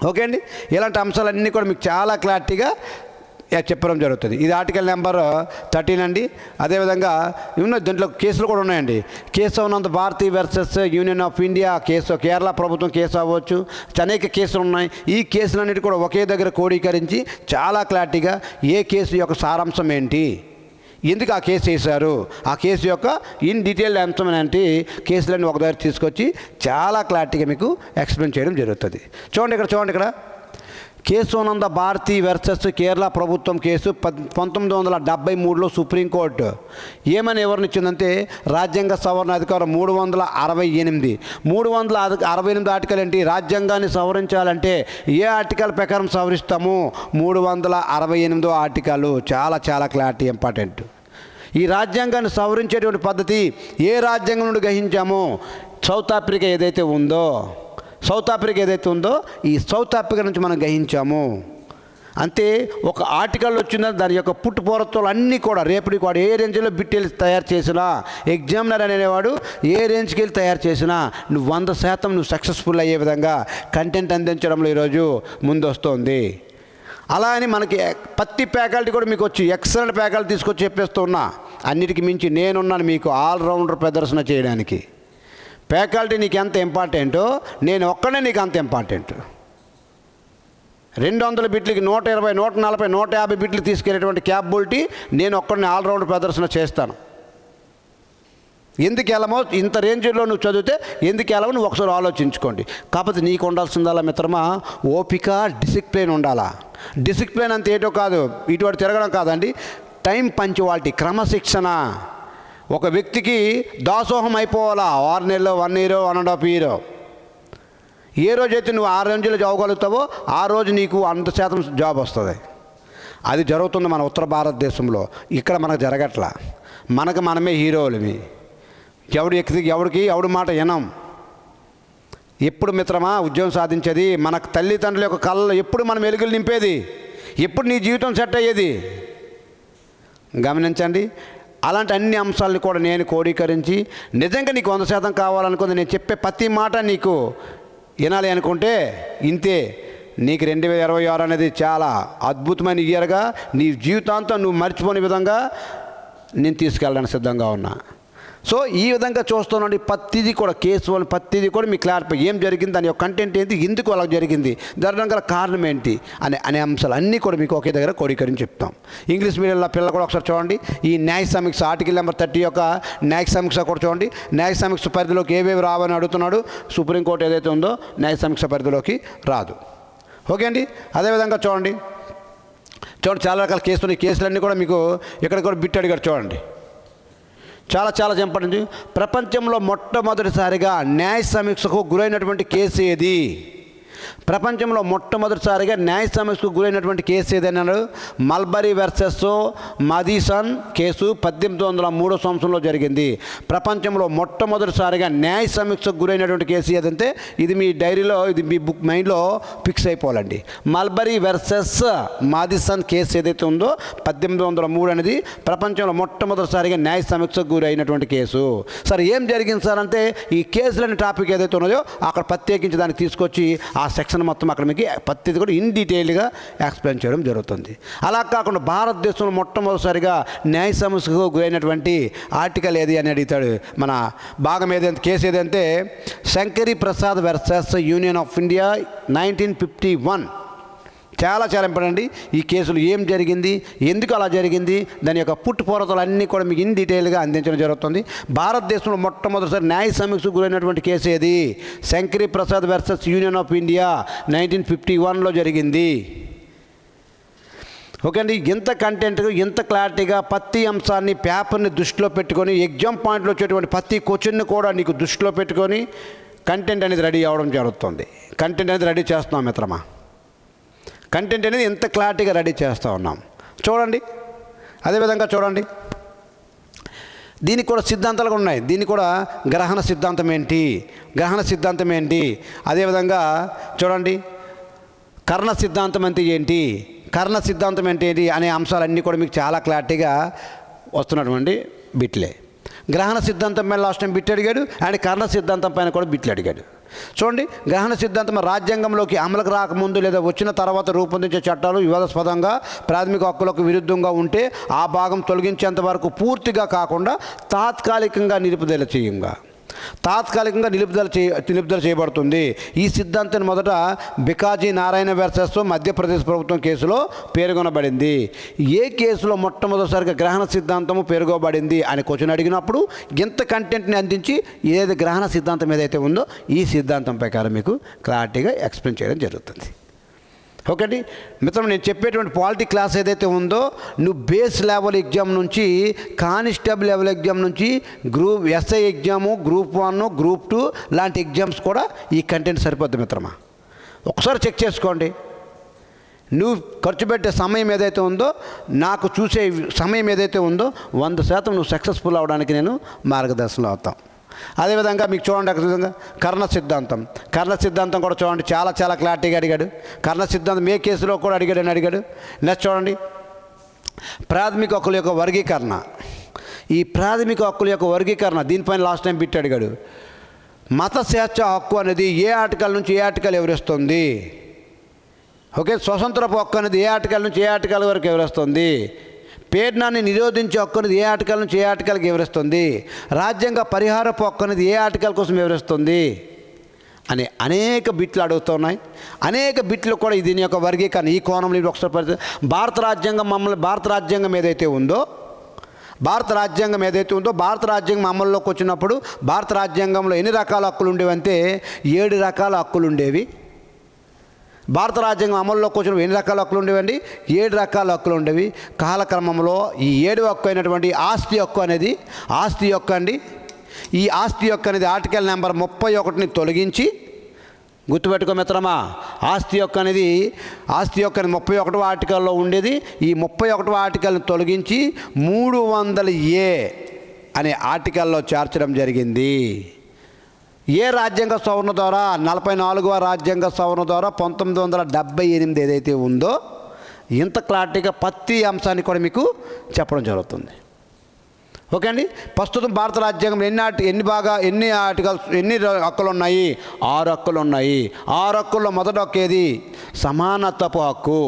ఓకే అండి, ఇలాంటి అంశాలన్నీ కూడా మీకు చాలా క్లారిటీగా చెప్పడం జరుగుతుంది. ఇది ఆర్టికల్ నెంబర్ 13 అండి. అదేవిధంగా దీంట్లో కేసులు కూడా ఉన్నాయండి. Keshavanand Bharati versus union of India case, Kerala ప్రభుత్వం కేసు అవ్వచ్చు, అనేక కేసులు ఉన్నాయి. ఈ కేసులన్నిటి కూడా ఒకే దగ్గర క్రోడీకరించి చాలా క్లారిటీగా ఏ కేసు యొక్క సారాంశం ఏంటి, ఎందుకు ఆ కేసు వేశారు, ఆ కేసు యొక్క ఇన్ డీటెయిల్ అంశం ఏంటి, కేసులన్నీ ఒక దగ్గర తీసుకొచ్చి చాలా క్లారిటీగా మీకు ఎక్స్ప్లెయిన్ చేయడం జరుగుతుంది. చూడండి ఇక్కడ కేశవానంద భారతి వర్సెస్ కేరళ ప్రభుత్వం కేసు 1973లో సుప్రీంకోర్టు ఏమని వివరణిచ్చిందంటే రాజ్యాంగ సవరణ అధికారం 368 ఆర్టికల్ ఏంటి, రాజ్యాంగాన్ని సవరించాలంటే ఏ ఆర్టికల్ ప్రకారం సవరిస్తాము, 368 ఆర్టికల్. చాలా క్లారిటీ ఇంపార్టెంట్. ఈ రాజ్యాంగాన్ని సవరించేటువంటి పద్ధతి ఏ రాజ్యాంగం నుండి గ్రహించామో సౌత్ ఆఫ్రికా ఏదైతే ఉందో ఈ సౌత్ ఆఫ్రికా నుంచి మనం గ్రహించాము. అంతే, ఒక ఆర్టికల్ వచ్చిందా దాని యొక్క పుట్టుపూర్వత్వాలు అన్నీ కూడా రేపటికి వాడు ఏ రేంజ్లో బిట్టెలు తయారు చేసినా, ఎగ్జామినర్ అనేవాడు ఏ రేంజ్కి వెళ్ళి తయారు చేసినా నువ్వు 100% నువ్వు సక్సెస్ఫుల్ అయ్యే విధంగా కంటెంట్ అందించడంలో ఈరోజు ముందు వస్తుంది. అలా అని మనకి ప్రతి ఫ్యాకల్టీ కూడా మీకు వచ్చి ఎక్సలెంట్ ఫ్యాకల్టీ తీసుకొచ్చి చెప్పేస్తూ ఉన్నా. అన్నిటికీ మించి నేనున్నాను మీకు ఆల్రౌండర్ ప్రదర్శన చేయడానికి. ఫ్యాకల్టీ నీకు ఎంత ఇంపార్టెంటో నేను ఒక్కడే నీకు అంత ఇంపార్టెంట్. 200 బిట్లకి 120, 140, 150 బిట్లు తీసుకెళ్ళేటువంటి క్యాపబిలిటీ నేను ఒక్కడిని ఆల్రౌండర్ ప్రదర్శన చేస్తాను. ఎందుకు వెళ్ళమో, ఇంత రేంజ్లో నువ్వు చదివితే ఎందుకు వెళ్ళమో నువ్వు ఒకసారి ఆలోచించుకోండి. కాకపోతే నీకు ఉండాల్సిందల్లా మిత్రమా ఓపిక, డిసిప్లిన్ ఉండాలా. డిసిప్లిన్ అంత ఏటో కాదు, ఇటువంటి తిరగడం కాదండి, టైం పంచువాలిటీ, క్రమశిక్షణ. ఒక వ్యక్తికి దాసోహం అయిపోవాలా 6 నెలలు, 1 ఇయర్, 1.5 ఇయర్. ఏ రోజైతే నువ్వు 6 రోజులు చదవగలుగుతావో ఆ రోజు నీకు 100% జాబ్ వస్తుంది. అది జరుగుతుంది మన ఉత్తర భారతదేశంలో. ఇక్కడ మనకు జరగట్లా. మనమే హీరోలమి. ఎవడి మాట వినం. ఎప్పుడు మిత్రమా ఉద్యోగం సాధించేది, మన తల్లిదండ్రుల యొక్క కళ్ళలో ఎప్పుడు మనం వెలుగులు నింపేది, ఎప్పుడు నీ జీవితం సెట్ అయ్యేది గమనించండి. అలాంటి అన్ని అంశాలను కూడా నేను క్రోడీకరించి నిజంగా నీకు 100% కావాలనుకుంది నేను చెప్పే ప్రతి మాట నీకు వినాలి అనుకుంటే ఇంతే. నీకు 2026 అనేది చాలా అద్భుతమైన ఇయర్గా నీ జీవితాంతం నువ్వు మర్చిపోని విధంగా నేను తీసుకెళ్ళడానికి సిద్ధంగా ఉన్నా. సో ఈ విధంగా చూస్తున్నాండి. ప్రతిదీ కూడా కేసు వాళ్ళు ప్రతిదీ కూడా మీకు క్లారిఫై ఏం జరిగింది, దాని యొక్క కంటెంట్ ఏంటి, ఎందుకు అలా జరిగింది, జరగడం గల కారణం ఏంటి అనే అంశాలు అన్నీ కూడా మీకు ఒకే దగ్గర క్రోడీకరించి చెప్తాం. ఇంగ్లీష్ మీడియంలో పిల్లలు కూడా ఒకసారి చూడండి. ఈ న్యాయ సమీక్ష ఆర్టికల్ నెంబర్ 30 యొక్క న్యాయ సమీక్ష కూడా చూడండి. న్యాయ సమీక్ష పరిధిలోకి ఏవేవి రావని అడుగుతున్నాడు. సుప్రీంకోర్టు ఏదైతే ఉందో న్యాయ సమీక్ష పరిధిలోకి రాదు. ఓకే అండి. అదేవిధంగా చూడండి చాలా రకాల కేసులు. ఈ కేసులన్నీ కూడా మీకు ఇక్కడ కూడా బిట్ అడిగారు చూడండి. చాలా ఇంపార్టెంట్. ప్రపంచంలో మొట్టమొదటిసారిగా న్యాయ సమీక్షకు గురైనటువంటి కేసు ఏది? ప్రపంచంలో మొట్టమొదటిసారిగా న్యాయ సమీక్షకు గురైనటువంటి కేసు ఏదైనాడు మల్బరీ వర్సెస్ మాదిసన్ కేసు 1803 సంవత్సరంలో జరిగింది. ప్రపంచంలో మొట్టమొదటిసారిగా న్యాయ సమీక్షకు గురైనటువంటి కేసు ఏదంటే ఇది మీ డైరీలో, ఇది మీ బుక్ మైండ్లో ఫిక్స్ అయిపోవాలండి. మల్బరీ వర్సెస్ మాదిసన్ కేసు ఏదైతే ఉందో 1803 అనేది ప్రపంచంలో మొట్టమొదటిసారిగా న్యాయ సమీక్షకు గురైనటువంటి కేసు. సార్ ఏం జరిగింది సార్ అంటే ఈ కేసులని టాపిక్ ఏదైతే ఉన్నదో అక్కడ ప్రత్యేకించి దాన్ని తీసుకొచ్చి ఆ సెక్షన్ మొత్తం అక్కడ మీకు ప్రతిదీ కూడా ఇన్ డీటెయిల్గా ఎక్స్ప్లెయిన్ చేయడం జరుగుతుంది. అలా కాకుండా భారతదేశంలో మొట్టమొదటిసారిగా న్యాయ సమస్యకు గురైనటువంటి ఆర్టికల్ ఏది అని అడుగుతాడు. మన భాగం ఏదంటే కేసు ఏదంటే Shankari Prasad versus union of India 1951. చాలా ఇంపార్టెంట్. ఈ కేసులు ఏం జరిగింది, ఎందుకు అలా జరిగింది, దాని యొక్క పుట్టుపూర్వతలు అన్నీ కూడా మీకు ఇన్ డీటెయిల్గా అందించడం జరుగుతుంది. భారతదేశంలో మొట్టమొదటిసారి న్యాయ సమీక్షకు గురైనటువంటి కేసు ఏది? Shankari Prasad versus union of India 1951లో జరిగింది. ఓకే అండి. ఇంత కంటెంట్, ఇంత క్లారిటీగా ప్రతి అంశాన్ని పేపర్ని దృష్టిలో పెట్టుకొని ఎగ్జామ్ పాయింట్లో వచ్చేటువంటి ప్రతి క్వశ్చన్ని కూడా నీకు దృష్టిలో పెట్టుకొని కంటెంట్ అనేది రెడీ అవ్వడం జరుగుతుంది. కంటెంట్ అనేది రెడీ చేస్తున్నాం మిత్రమా. కంటెంట్ అనేది ఎంత క్లారిటీగా రెడీ చేస్తూ ఉన్నాం చూడండి. అదేవిధంగా చూడండి దీనికి కూడా సిద్ధాంతాలు ఉన్నాయి. దీనికి కూడా గ్రహణ సిద్ధాంతం ఏంటి, అదేవిధంగా చూడండి కర్ణ సిద్ధాంతం అంటే ఏంటి, కర్ణ సిద్ధాంతం అంటే ఏంటి అనే అంశాలన్నీ కూడా మీకు చాలా క్లారిటీగా వస్తున్నటువంటి బిట్లే. గ్రహణ సిద్ధాంతం పైన లాస్ట్ టైం బిట్ అడిగాడు, అండ్ కర్ణ సిద్ధాంతం పైన కూడా బిట్లు అడిగాడు. చూడండి, గ్రహణ సిద్ధాంతం రాజ్యాంగంలోకి అమలుకు రాకముందు లేదా వచ్చిన తర్వాత రూపొందించే చట్టాలు వివాదాస్పదంగా ప్రాథమిక హక్కులకు విరుద్ధంగా ఉంటే ఆ భాగం తొలగించేంత వరకు పూర్తిగా కాకుండా తాత్కాలికంగా నిలుపుదల చేయబడుతుంది. ఈ సిద్ధాంతాన్ని మొదట బికాజీ నారాయణ వర్సెస్ మధ్యప్రదేశ్ ప్రభుత్వం కేసులో పేర్కొనబడింది. ఏ కేసులో మొట్టమొదటిసారిగా గ్రహణ సిద్ధాంతము పేర్కొనబడింది అని క్వశ్చన్ అడిగినప్పుడు ఇంత కంటెంట్ని అందించి ఏదైతే గ్రహణ సిద్ధాంతం ఏదైతే ఉందో ఈ సిద్ధాంతం ప్రకారం మీకు క్లారిటీగా ఎక్స్ప్లెయిన్ చేయడం జరుగుతుంది. ఓకే అండి మిత్రం, నేను చెప్పేటువంటి పాలిటీ క్లాస్ ఏదైతే ఉందో నువ్వు బేస్ లెవెల్ ఎగ్జామ్ నుంచి కానిస్టేబుల్ లెవెల్ ఎగ్జామ్ నుంచి group SI exam, group 1, group 2 లాంటి ఎగ్జామ్స్ కూడా ఈ కంటెంట్ సరిపోద్ది మిత్రమా. ఒకసారి చెక్ చేసుకోండి. నువ్వు ఖర్చు పెట్టే సమయం ఏదైతే ఉందో, నాకు చూసే సమయం ఏదైతే ఉందో 100% నువ్వు సక్సెస్ఫుల్ అవడానికి నేను మార్గదర్శనం అవుతాం. అదేవిధంగా మీకు చూడండి, అక్కడ కర్ణ సిద్ధాంతం కూడా చూడండి, చాలా క్లారిటీగా అడిగాడు. కర్ణ సిద్ధాంతం ఏ కేసులో కూడా అడిగాడు. నెక్స్ట్ చూడండి, ప్రాథమిక హక్కుల యొక్క వర్గీకరణ. ఈ ప్రాథమిక హక్కుల యొక్క వర్గీకరణ దీనిపైన లాస్ట్ టైం బిట్ అడిగాడు. మత స్వేచ్ఛ హక్కు అనేది ఏ ఆర్టికల్ నుంచి ఏ ఆర్టికల్ వివరిస్తుంది? ఓకే, స్వతంత్రపు హక్కు అనేది ఏ ఆర్టికల్ నుంచి ఏ ఆర్టికల్ వరకు వివరిస్తుంది? పీడనాన్ని నిరోధించే హక్కు అనేది ఏ ఆర్టికల్ నుంచి ఏ ఆర్టికల్కి వివరిస్తుంది? రాజ్యాంగ పరిహారపు హక్కు అనేది ఏ ఆర్టికల్ కోసం వివరిస్తుంది అని అనేక బిట్లు అడుగుతున్నాయి. అనేక బిట్లు కూడా దీని యొక్క వర్గీకరణ ఈ కోణంలో ఒకసారి భారత రాజ్యాంగం ఏదైతే ఉందో భారత రాజ్యాంగం అమల్లోకి వచ్చినప్పుడు భారత రాజ్యాంగంలో ఎన్ని రకాల హక్కులు ఉండేవంటే 7 రకాల హక్కులు ఉండేవి. భారత రాజ్యాంగం అమల్లోకి వచ్చిన ఎన్ని రకాల హక్కులు ఉండేవండి? 7 రకాల హక్కులు ఉండేవి. కాలక్రమంలో ఈ 7వ హక్కు అయినటువంటి ఆస్తి హక్కు అనేది ఈ ఆస్తి హక్కు అనేది ఆర్టికల్ నెంబర్ 31ని తొలగించి, గుర్తుపెట్టుకో మిత్రమా, ఆస్తి హక్కు అనేది 31వ ఆర్టికల్లో ఉండేది. ఈ 31వ ఆర్టికల్ని తొలగించి 300A అనే ఆర్టికల్లో చేర్చడం జరిగింది. ఏ రాజ్యాంగ సవరణ ద్వారా? 44వ రాజ్యాంగ సవరణ ద్వారా 1978 ఏదైతే ఉందో ఇంత క్లారిటీగా ప్రతి అంశాన్ని కూడా మీకు చెప్పడం జరుగుతుంది. ఓకే అండి, ప్రస్తుతం భారత రాజ్యాంగం ఎన్ని హక్కులు ఉన్నాయి? 6 హక్కులు ఉన్నాయి. 6 హక్కుల్లో మొదటి హక్కు ఏది? సమానత్వపు హక్కు.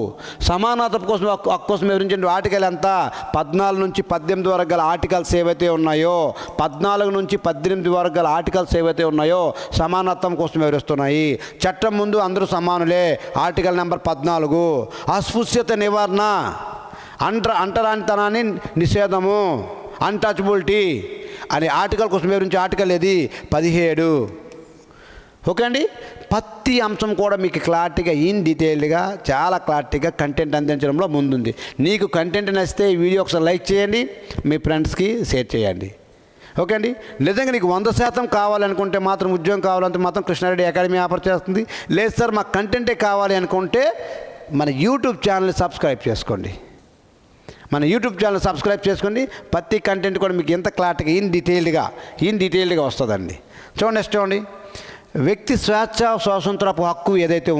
సమానత్వపు హక్కు కోసం వివరించిన ఆర్టికల్ ఎంత? 14 నుంచి 18 వరకు గల ఆర్టికల్స్ ఏవైతే ఉన్నాయో, 14 నుంచి 18 వరకు గల ఆర్టికల్స్ ఏవైతే ఉన్నాయో సమానత్వం కోసం వివరిస్తున్నాయి. చట్టం ముందు అందరూ సమానులే, ఆర్టికల్ నెంబర్ 14. అస్పృశ్యత నివారణ, అంటరానితనాన్ని నిషేధము, అన్టచబిలిటీ అనే ఆర్టికల్ కోసం వివరించే ఆర్టికల్ ఏది? 17. ఓకే అండి, ప్రతి అంశం కూడా మీకు క్లారిటీగా డీటెయిల్డ్గా చాలా క్లారిటీగా కంటెంట్ అందించడంలో ముందుంది. నీకు కంటెంట్ నచ్చితే ఈ వీడియో ఒకసారి లైక్ చేయండి, మీ ఫ్రెండ్స్కి షేర్ చేయండి. ఓకే అండి, నిజంగా నీకు 100% కావాలనుకుంటే మాత్రం, ఉద్యోగం కావాలంటే మాత్రం కృష్ణారెడ్డి అకాడమీ ఆఫర్ చేస్తుంది. లేదు సార్ మాకు కంటెంటే కావాలి అనుకుంటే మన యూట్యూబ్ ఛానల్ని సబ్స్క్రైబ్ చేసుకోండి. ప్రతి కంటెంట్ కూడా మీకు ఎంత క్లారిటీగా డీటెయిల్డ్గా వస్తుందండి. చూడండి, వ్యక్తి స్వేచ్ఛ స్వాతంత్రపు హక్కు ఏదైతే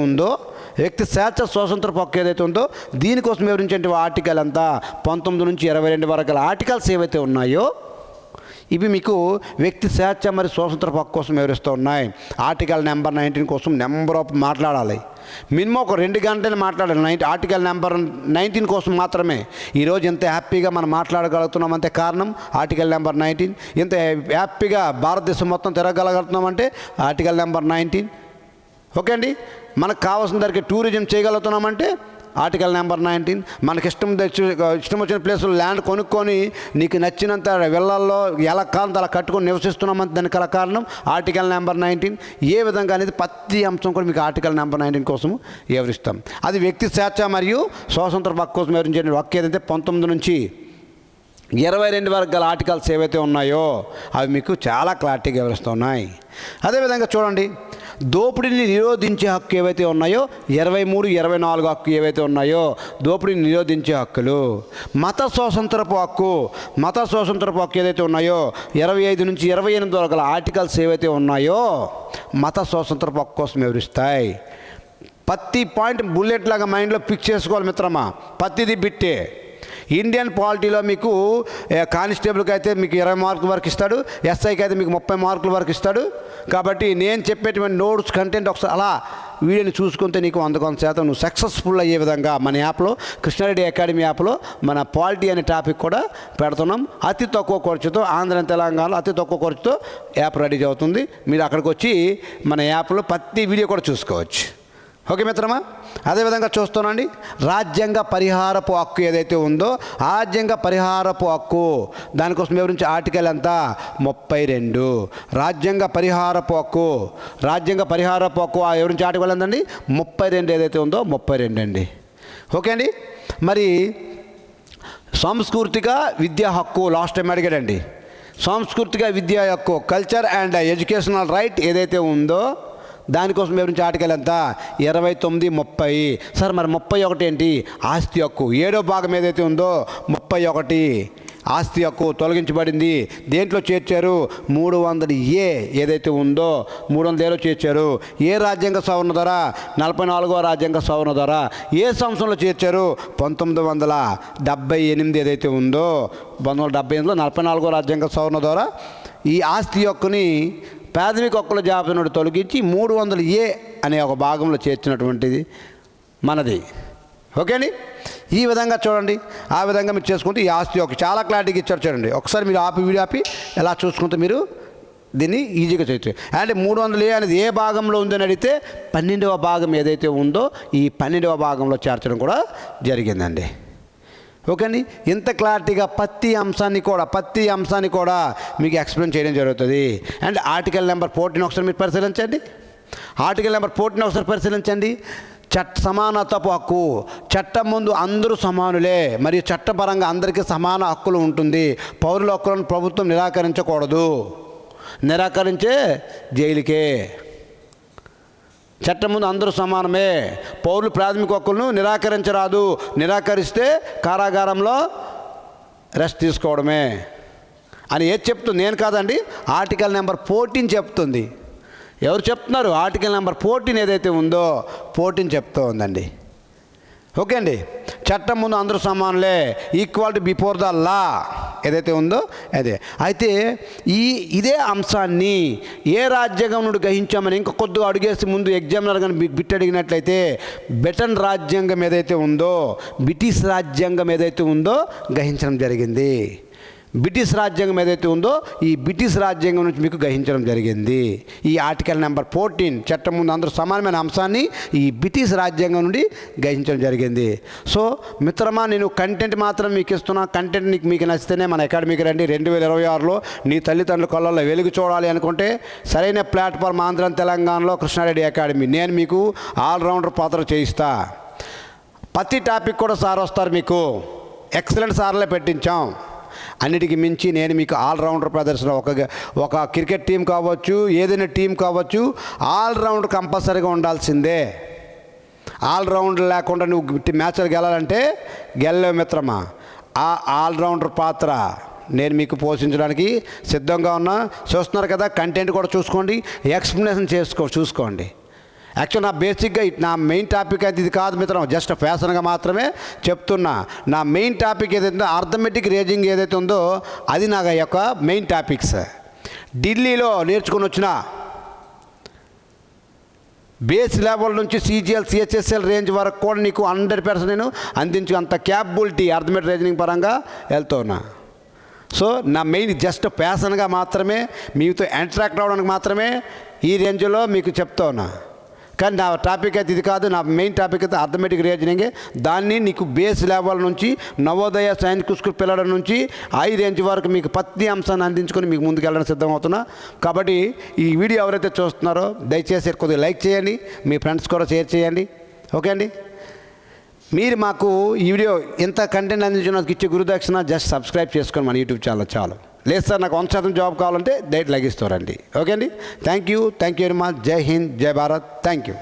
ఉందో దీనికోసం వివరించే ఆర్టికల్ అంతా 19 నుంచి 22 వరకు ఆర్టికల్స్ ఏవైతే ఉన్నాయో ఇవి మీకు వ్యక్తి స్వేచ్ఛ మరియు స్వాతంత్రపు హక్కు కోసం వివరిస్తూ ఉన్నాయి. ఆర్టికల్ నెంబర్ 19 కోసం నెంబర్ ఆఫ్ మాట్లాడాలి, మినిమం ఒక 2 గంటలు మాట్లాడాలి. ఆర్టికల్ నెంబర్ 19 కోసం మాత్రమే ఈరోజు ఎంత హ్యాపీగా మనం మాట్లాడగలుగుతున్నామంటే కారణం ఆర్టికల్ నెంబర్ 19. ఇంత హ్యాపీగా భారతదేశం మొత్తం తిరగగలుగుతున్నామంటే ఆర్టికల్ నెంబర్ 19. ఓకే అండి, మనకు కావాల్సిన దానికి టూరిజం చేయగలుగుతున్నామంటే ఆర్టికల్ నెంబర్ 19. మనకి ఇష్టం వచ్చిన ప్లేసులో ల్యాండ్ కొనుక్కొని నీకు నచ్చినంత వెళ్ళల్లో ఎలా కాలం అలా కట్టుకొని నివసిస్తున్నామంటే దానికి గల కారణం ఆర్టికల్ నెంబర్ 19. ఏ విధంగా అనేది ప్రతి అంశం కూడా మీకు ఆర్టికల్ నెంబర్ 19 కోసం వివరిస్తాం. అది వ్యక్తి స్వేచ్ఛ మరియు స్వాతంత్ర హక్కు కోసం వివరించే హక్కు ఏదైతే 19 నుంచి 22 వరకు గల ఆర్టికల్స్ ఏవైతే ఉన్నాయో అవి మీకు చాలా క్లారిటీగా వివరిస్తున్నాయి. అదేవిధంగా చూడండి, దోపిడీని నిరోధించే హక్కు ఏవైతే ఉన్నాయో 23, 24 హక్కు ఏవైతే ఉన్నాయో దోపిడీని నిరోధించే హక్కులు. మత స్వాతంత్రపు హక్కు ఏదైతే ఉన్నాయో 25 నుంచి 28 వరకు ఆర్టికల్స్ ఏవైతే ఉన్నాయో మత స్వాతంత్రపు హక్కు కోసం వివరిస్తాయి. ప్రతి పాయింట్ బుల్లెట్ లాగా మైండ్లో ఫిక్స్ చేసుకోవాలి మిత్రమా. ప్రతిదీ బిట్టే. ఇండియన్ పాలిటీలో మీకు కానిస్టేబుల్కి అయితే మీకు 20 మార్కుల వరకు ఇస్తాడు, ఎస్ఐకి అయితే మీకు 30 మార్కుల వరకు ఇస్తాడు. కాబట్టి నేను చెప్పేటువంటి నోట్స్ కంటెంట్ ఒకసారి అలా వీడియోని చూసుకుంటే నీకు 100% నువ్వు సక్సెస్ఫుల్ అయ్యే విధంగా మన యాప్లో, కృష్ణారెడ్డి అకాడమీ యాప్లో మన పాలిటీ అనే టాపిక్ కూడా పెడుతున్నాం. అతి తక్కువ ఖర్చుతో, ఆంధ్ర తెలంగాణలో అతి తక్కువ ఖర్చుతో యాప్ రెడీ అవుతుంది. మీరు అక్కడికి వచ్చి మన యాప్లో ప్రతి వీడియో కూడా చూసుకోవచ్చు. ఓకే మిత్రమా. అదేవిధంగా చూస్తానండి, రాజ్యాంగ పరిహారపు హక్కు ఏదైతే ఉందో, రాజ్యాంగ పరిహారపు హక్కు దానికోసం వివరించి ఆర్టికల్ ఎంత 32. రాజ్యాంగ పరిహారపు హక్కు, రాజ్యాంగ పరిహారపు హక్కు వివరించి ఆర్టికల్ ఎంతండి 32 ఏదైతే ఉందో 32 అండి. ఓకే అండి. మరి సాంస్కృతిక విద్యా హక్కు లాస్ట్ టైం అడిగాడండి. సాంస్కృతిక విద్యా హక్కు, కల్చర్ అండ్ ఎడ్యుకేషనల్ రైట్ ఏదైతే ఉందో దానికోసం వివరించి ఆర్టికల్ ఎంత 29, 30. సార్ మరి 31 ఏంటి? ఆస్తి హక్కు. 7వ భాగం ఏదైతే ఉందో 31 ఆస్తి హక్కు తొలగించబడింది. దేంట్లో చేర్చారు? 300A ఏదైతే ఉందో 300Aలో చేర్చారు. ఏ రాజ్యాంగ సవరణ ద్వారా? 44వ రాజ్యాంగ సవరణ ద్వారా. ఏ సంవత్సరంలో చేర్చారు? 1978 ఏదైతే ఉందో 1978లో 44వ రాజ్యాంగ సవరణ ద్వారా ఈ ఆస్తి హక్కుని ప్రాథమిక హక్కుల జాబితా నుండి తొలగించి 300A అనే ఒక భాగంలో చేర్చినటువంటిది మనది. ఓకే అండి. ఈ విధంగా చూడండి, ఆ విధంగా మీరు చేసుకుంటే ఈ ఆస్తి హక్కు చాలా క్లారిటీగా ఇచ్చారు. చూడండి ఒకసారి మీరు వీడియో ఆపి ఎలా చూసుకుంటే మీరు దీన్ని ఈజీగా చేయొచ్చు. అంటే 300A అనేది ఏ భాగంలో ఉందని అడిగితే 12వ భాగం ఏదైతే ఉందో ఈ 12వ భాగంలో చేర్చడం కూడా జరిగిందండి. ఓకే అండి. ఇంత క్లారిటీగా ప్రతి అంశాన్ని కూడా మీకు ఎక్స్ప్లెయిన్ చేయడం జరుగుతుంది. అండ్ ఆర్టికల్ నెంబర్ 14 ఒకసారి మీరు పరిశీలించండి. ఆర్టికల్ నెంబర్ 14 ఒకసారి పరిశీలించండి. సమానత్వపు హక్కు. చట్టం ముందు అందరూ సమానులే మరియు చట్టపరంగా అందరికీ సమాన హక్కులు ఉంటుంది. పౌరుల హక్కులను ప్రభుత్వం నిరాకరించకూడదు. నిరాకరించే జైలుకే. చట్టం ముందు అందరూ సమానమే. పౌరులు ప్రాథమిక హక్కులను నిరాకరించరాదు. నిరాకరిస్తే కారాగారంలో రెస్ట్ తీసుకోవడమే అని ఏది చెప్తుంది? నేను కాదండి, ఆర్టికల్ నెంబర్ 14 చెప్తుంది. ఎవరు చెప్తున్నారు? ఆర్టికల్ నెంబర్ 14 ఏదైతే ఉందో 14 చెప్తూ ఉందండి. ఓకే అండి. చట్టం ముందు అందరూ సమానులే, ఈక్వాలిటీ బిఫోర్ ద లా ఏదైతే ఉందో అదే. అయితే ఇదే అంశాన్ని ఏ రాజ్యాంగం నుండి గ్రహించామని ఇంకా కొద్దిగా అడిగేసి ముందు ఎగ్జామినర్ కానీ బిట్ అడిగినట్లయితే బ్రిటన్ రాజ్యాంగం ఏదైతే ఉందో, బ్రిటిష్ రాజ్యాంగం ఏదైతే ఉందో గ్రహించడం జరిగింది. బ్రిటిష్ రాజ్యాంగం ఏదైతే ఉందో ఈ బ్రిటిష్ రాజ్యాంగం నుంచి మీకు గ్రహించడం జరిగింది. ఈ ఆర్టికల్ నెంబర్ 14 చట్టం ముందు అందరూ సమానమైన అంశాన్ని ఈ బ్రిటిష్ రాజ్యాంగం నుండి గ్రహించడం జరిగింది. సో మిత్రమా, నేను కంటెంట్ మాత్రం మీకు ఇస్తున్నా. కంటెంట్ మీకు నచ్చితేనే మన అకాడమీకి రండి. 2026లో నీ తల్లిదండ్రుల కళ్ళల్లో వెలుగు చూడాలి అనుకుంటే సరైన ప్లాట్ఫామ్ ఆంధ్ర తెలంగాణలో కృష్ణారెడ్డి అకాడమీ. నేను మీకు ఆల్రౌండర్ పాత్ర చేయిస్తా. ప్రతి టాపిక్ కూడా సార్ వస్తారు. మీకు ఎక్సలెంట్ సార్లే పెట్టించాం. అన్నిటికీ మించి నేను మీకు ఆల్రౌండర్ ప్రదర్శన. ఒక క్రికెట్ టీం కావచ్చు, ఏదైనా టీం కావచ్చు, ఆల్రౌండ్ కంపల్సరీగా ఉండాల్సిందే. ఆల్రౌండ్ లేకుండా నువ్వు మ్యాచ్లు గెలాలంటే గెలలేవు మిత్రమా. ఆ ఆల్రౌండర్ పాత్ర నేను మీకు పోషించడానికి సిద్ధంగా ఉన్నా. చూస్తున్నారు కదా, కంటెంట్ కూడా చూసుకోండి, ఎక్స్ప్లెనేషన్ చూసుకోండి. యాక్చువల్ నా బేసిక్గా నా మెయిన్ టాపిక్ అయితే ఇది కాదు మిత్రం, జస్ట్ ఫ్యాషన్గా మాత్రమే చెప్తున్నా. నా మెయిన్ టాపిక్ ఏదైతే అర్థమెటిక్ రీజనింగ్ ఏదైతే ఉందో అది నా యొక్క మెయిన్ టాపిక్స్. ఢిల్లీలో నేర్చుకుని వచ్చిన బేస్ లెవెల్ నుంచి CGL CHSL రేంజ్ వరకు కూడా నీకు 100% నేను అంత క్యాపబిలిటీ అర్థమెటిక్ రీజనింగ్ పరంగా వెళ్తున్నా. సో నా మెయిన్ జస్ట్ ఫ్యాషన్గా మాత్రమే, మీతో ఇంటరాక్ట్ అవ్వడానికి మాత్రమే ఈ రేంజ్లో మీకు చెప్తా ఉన్నా. కానీ నా టాపిక్ అయితే ఇది కాదు. నా మెయిన్ టాపిక్ అయితే అర్థమెటిక్ రీజనింగే. దాన్ని నీకు బేస్ లెవెల్ నుంచి నవోదయ సైన్స్ స్కూల్ పిల్లల నుంచి హై రేంజ్ వరకు మీకు ప్రతి అంశాన్ని అందించుకొని మీకు ముందుకు వెళ్ళడానికి సిద్ధమవుతున్నా. కాబట్టి ఈ వీడియో ఎవరైతే చూస్తున్నారో దయచేసి కొద్దిగా లైక్ చేయండి, మీ ఫ్రెండ్స్ కూడా షేర్ చేయండి. ఓకే అండి. మీరు మాకు ఈ వీడియో ఇంత కంటెంట్ అందించడానికి ఇచ్చే గురుదక్షిణ జస్ట్ సబ్స్క్రైబ్ చేసుకోండి మన యూట్యూబ్ ఛానల్ చాలు. లేదు సార్ నాకు 100% జాబ్ కావాలంటే డైరెక్ట్ లగిస్తారండి. ఓకే అండి. Thank you very much. జై హింద్, జై భారత్. Thank you.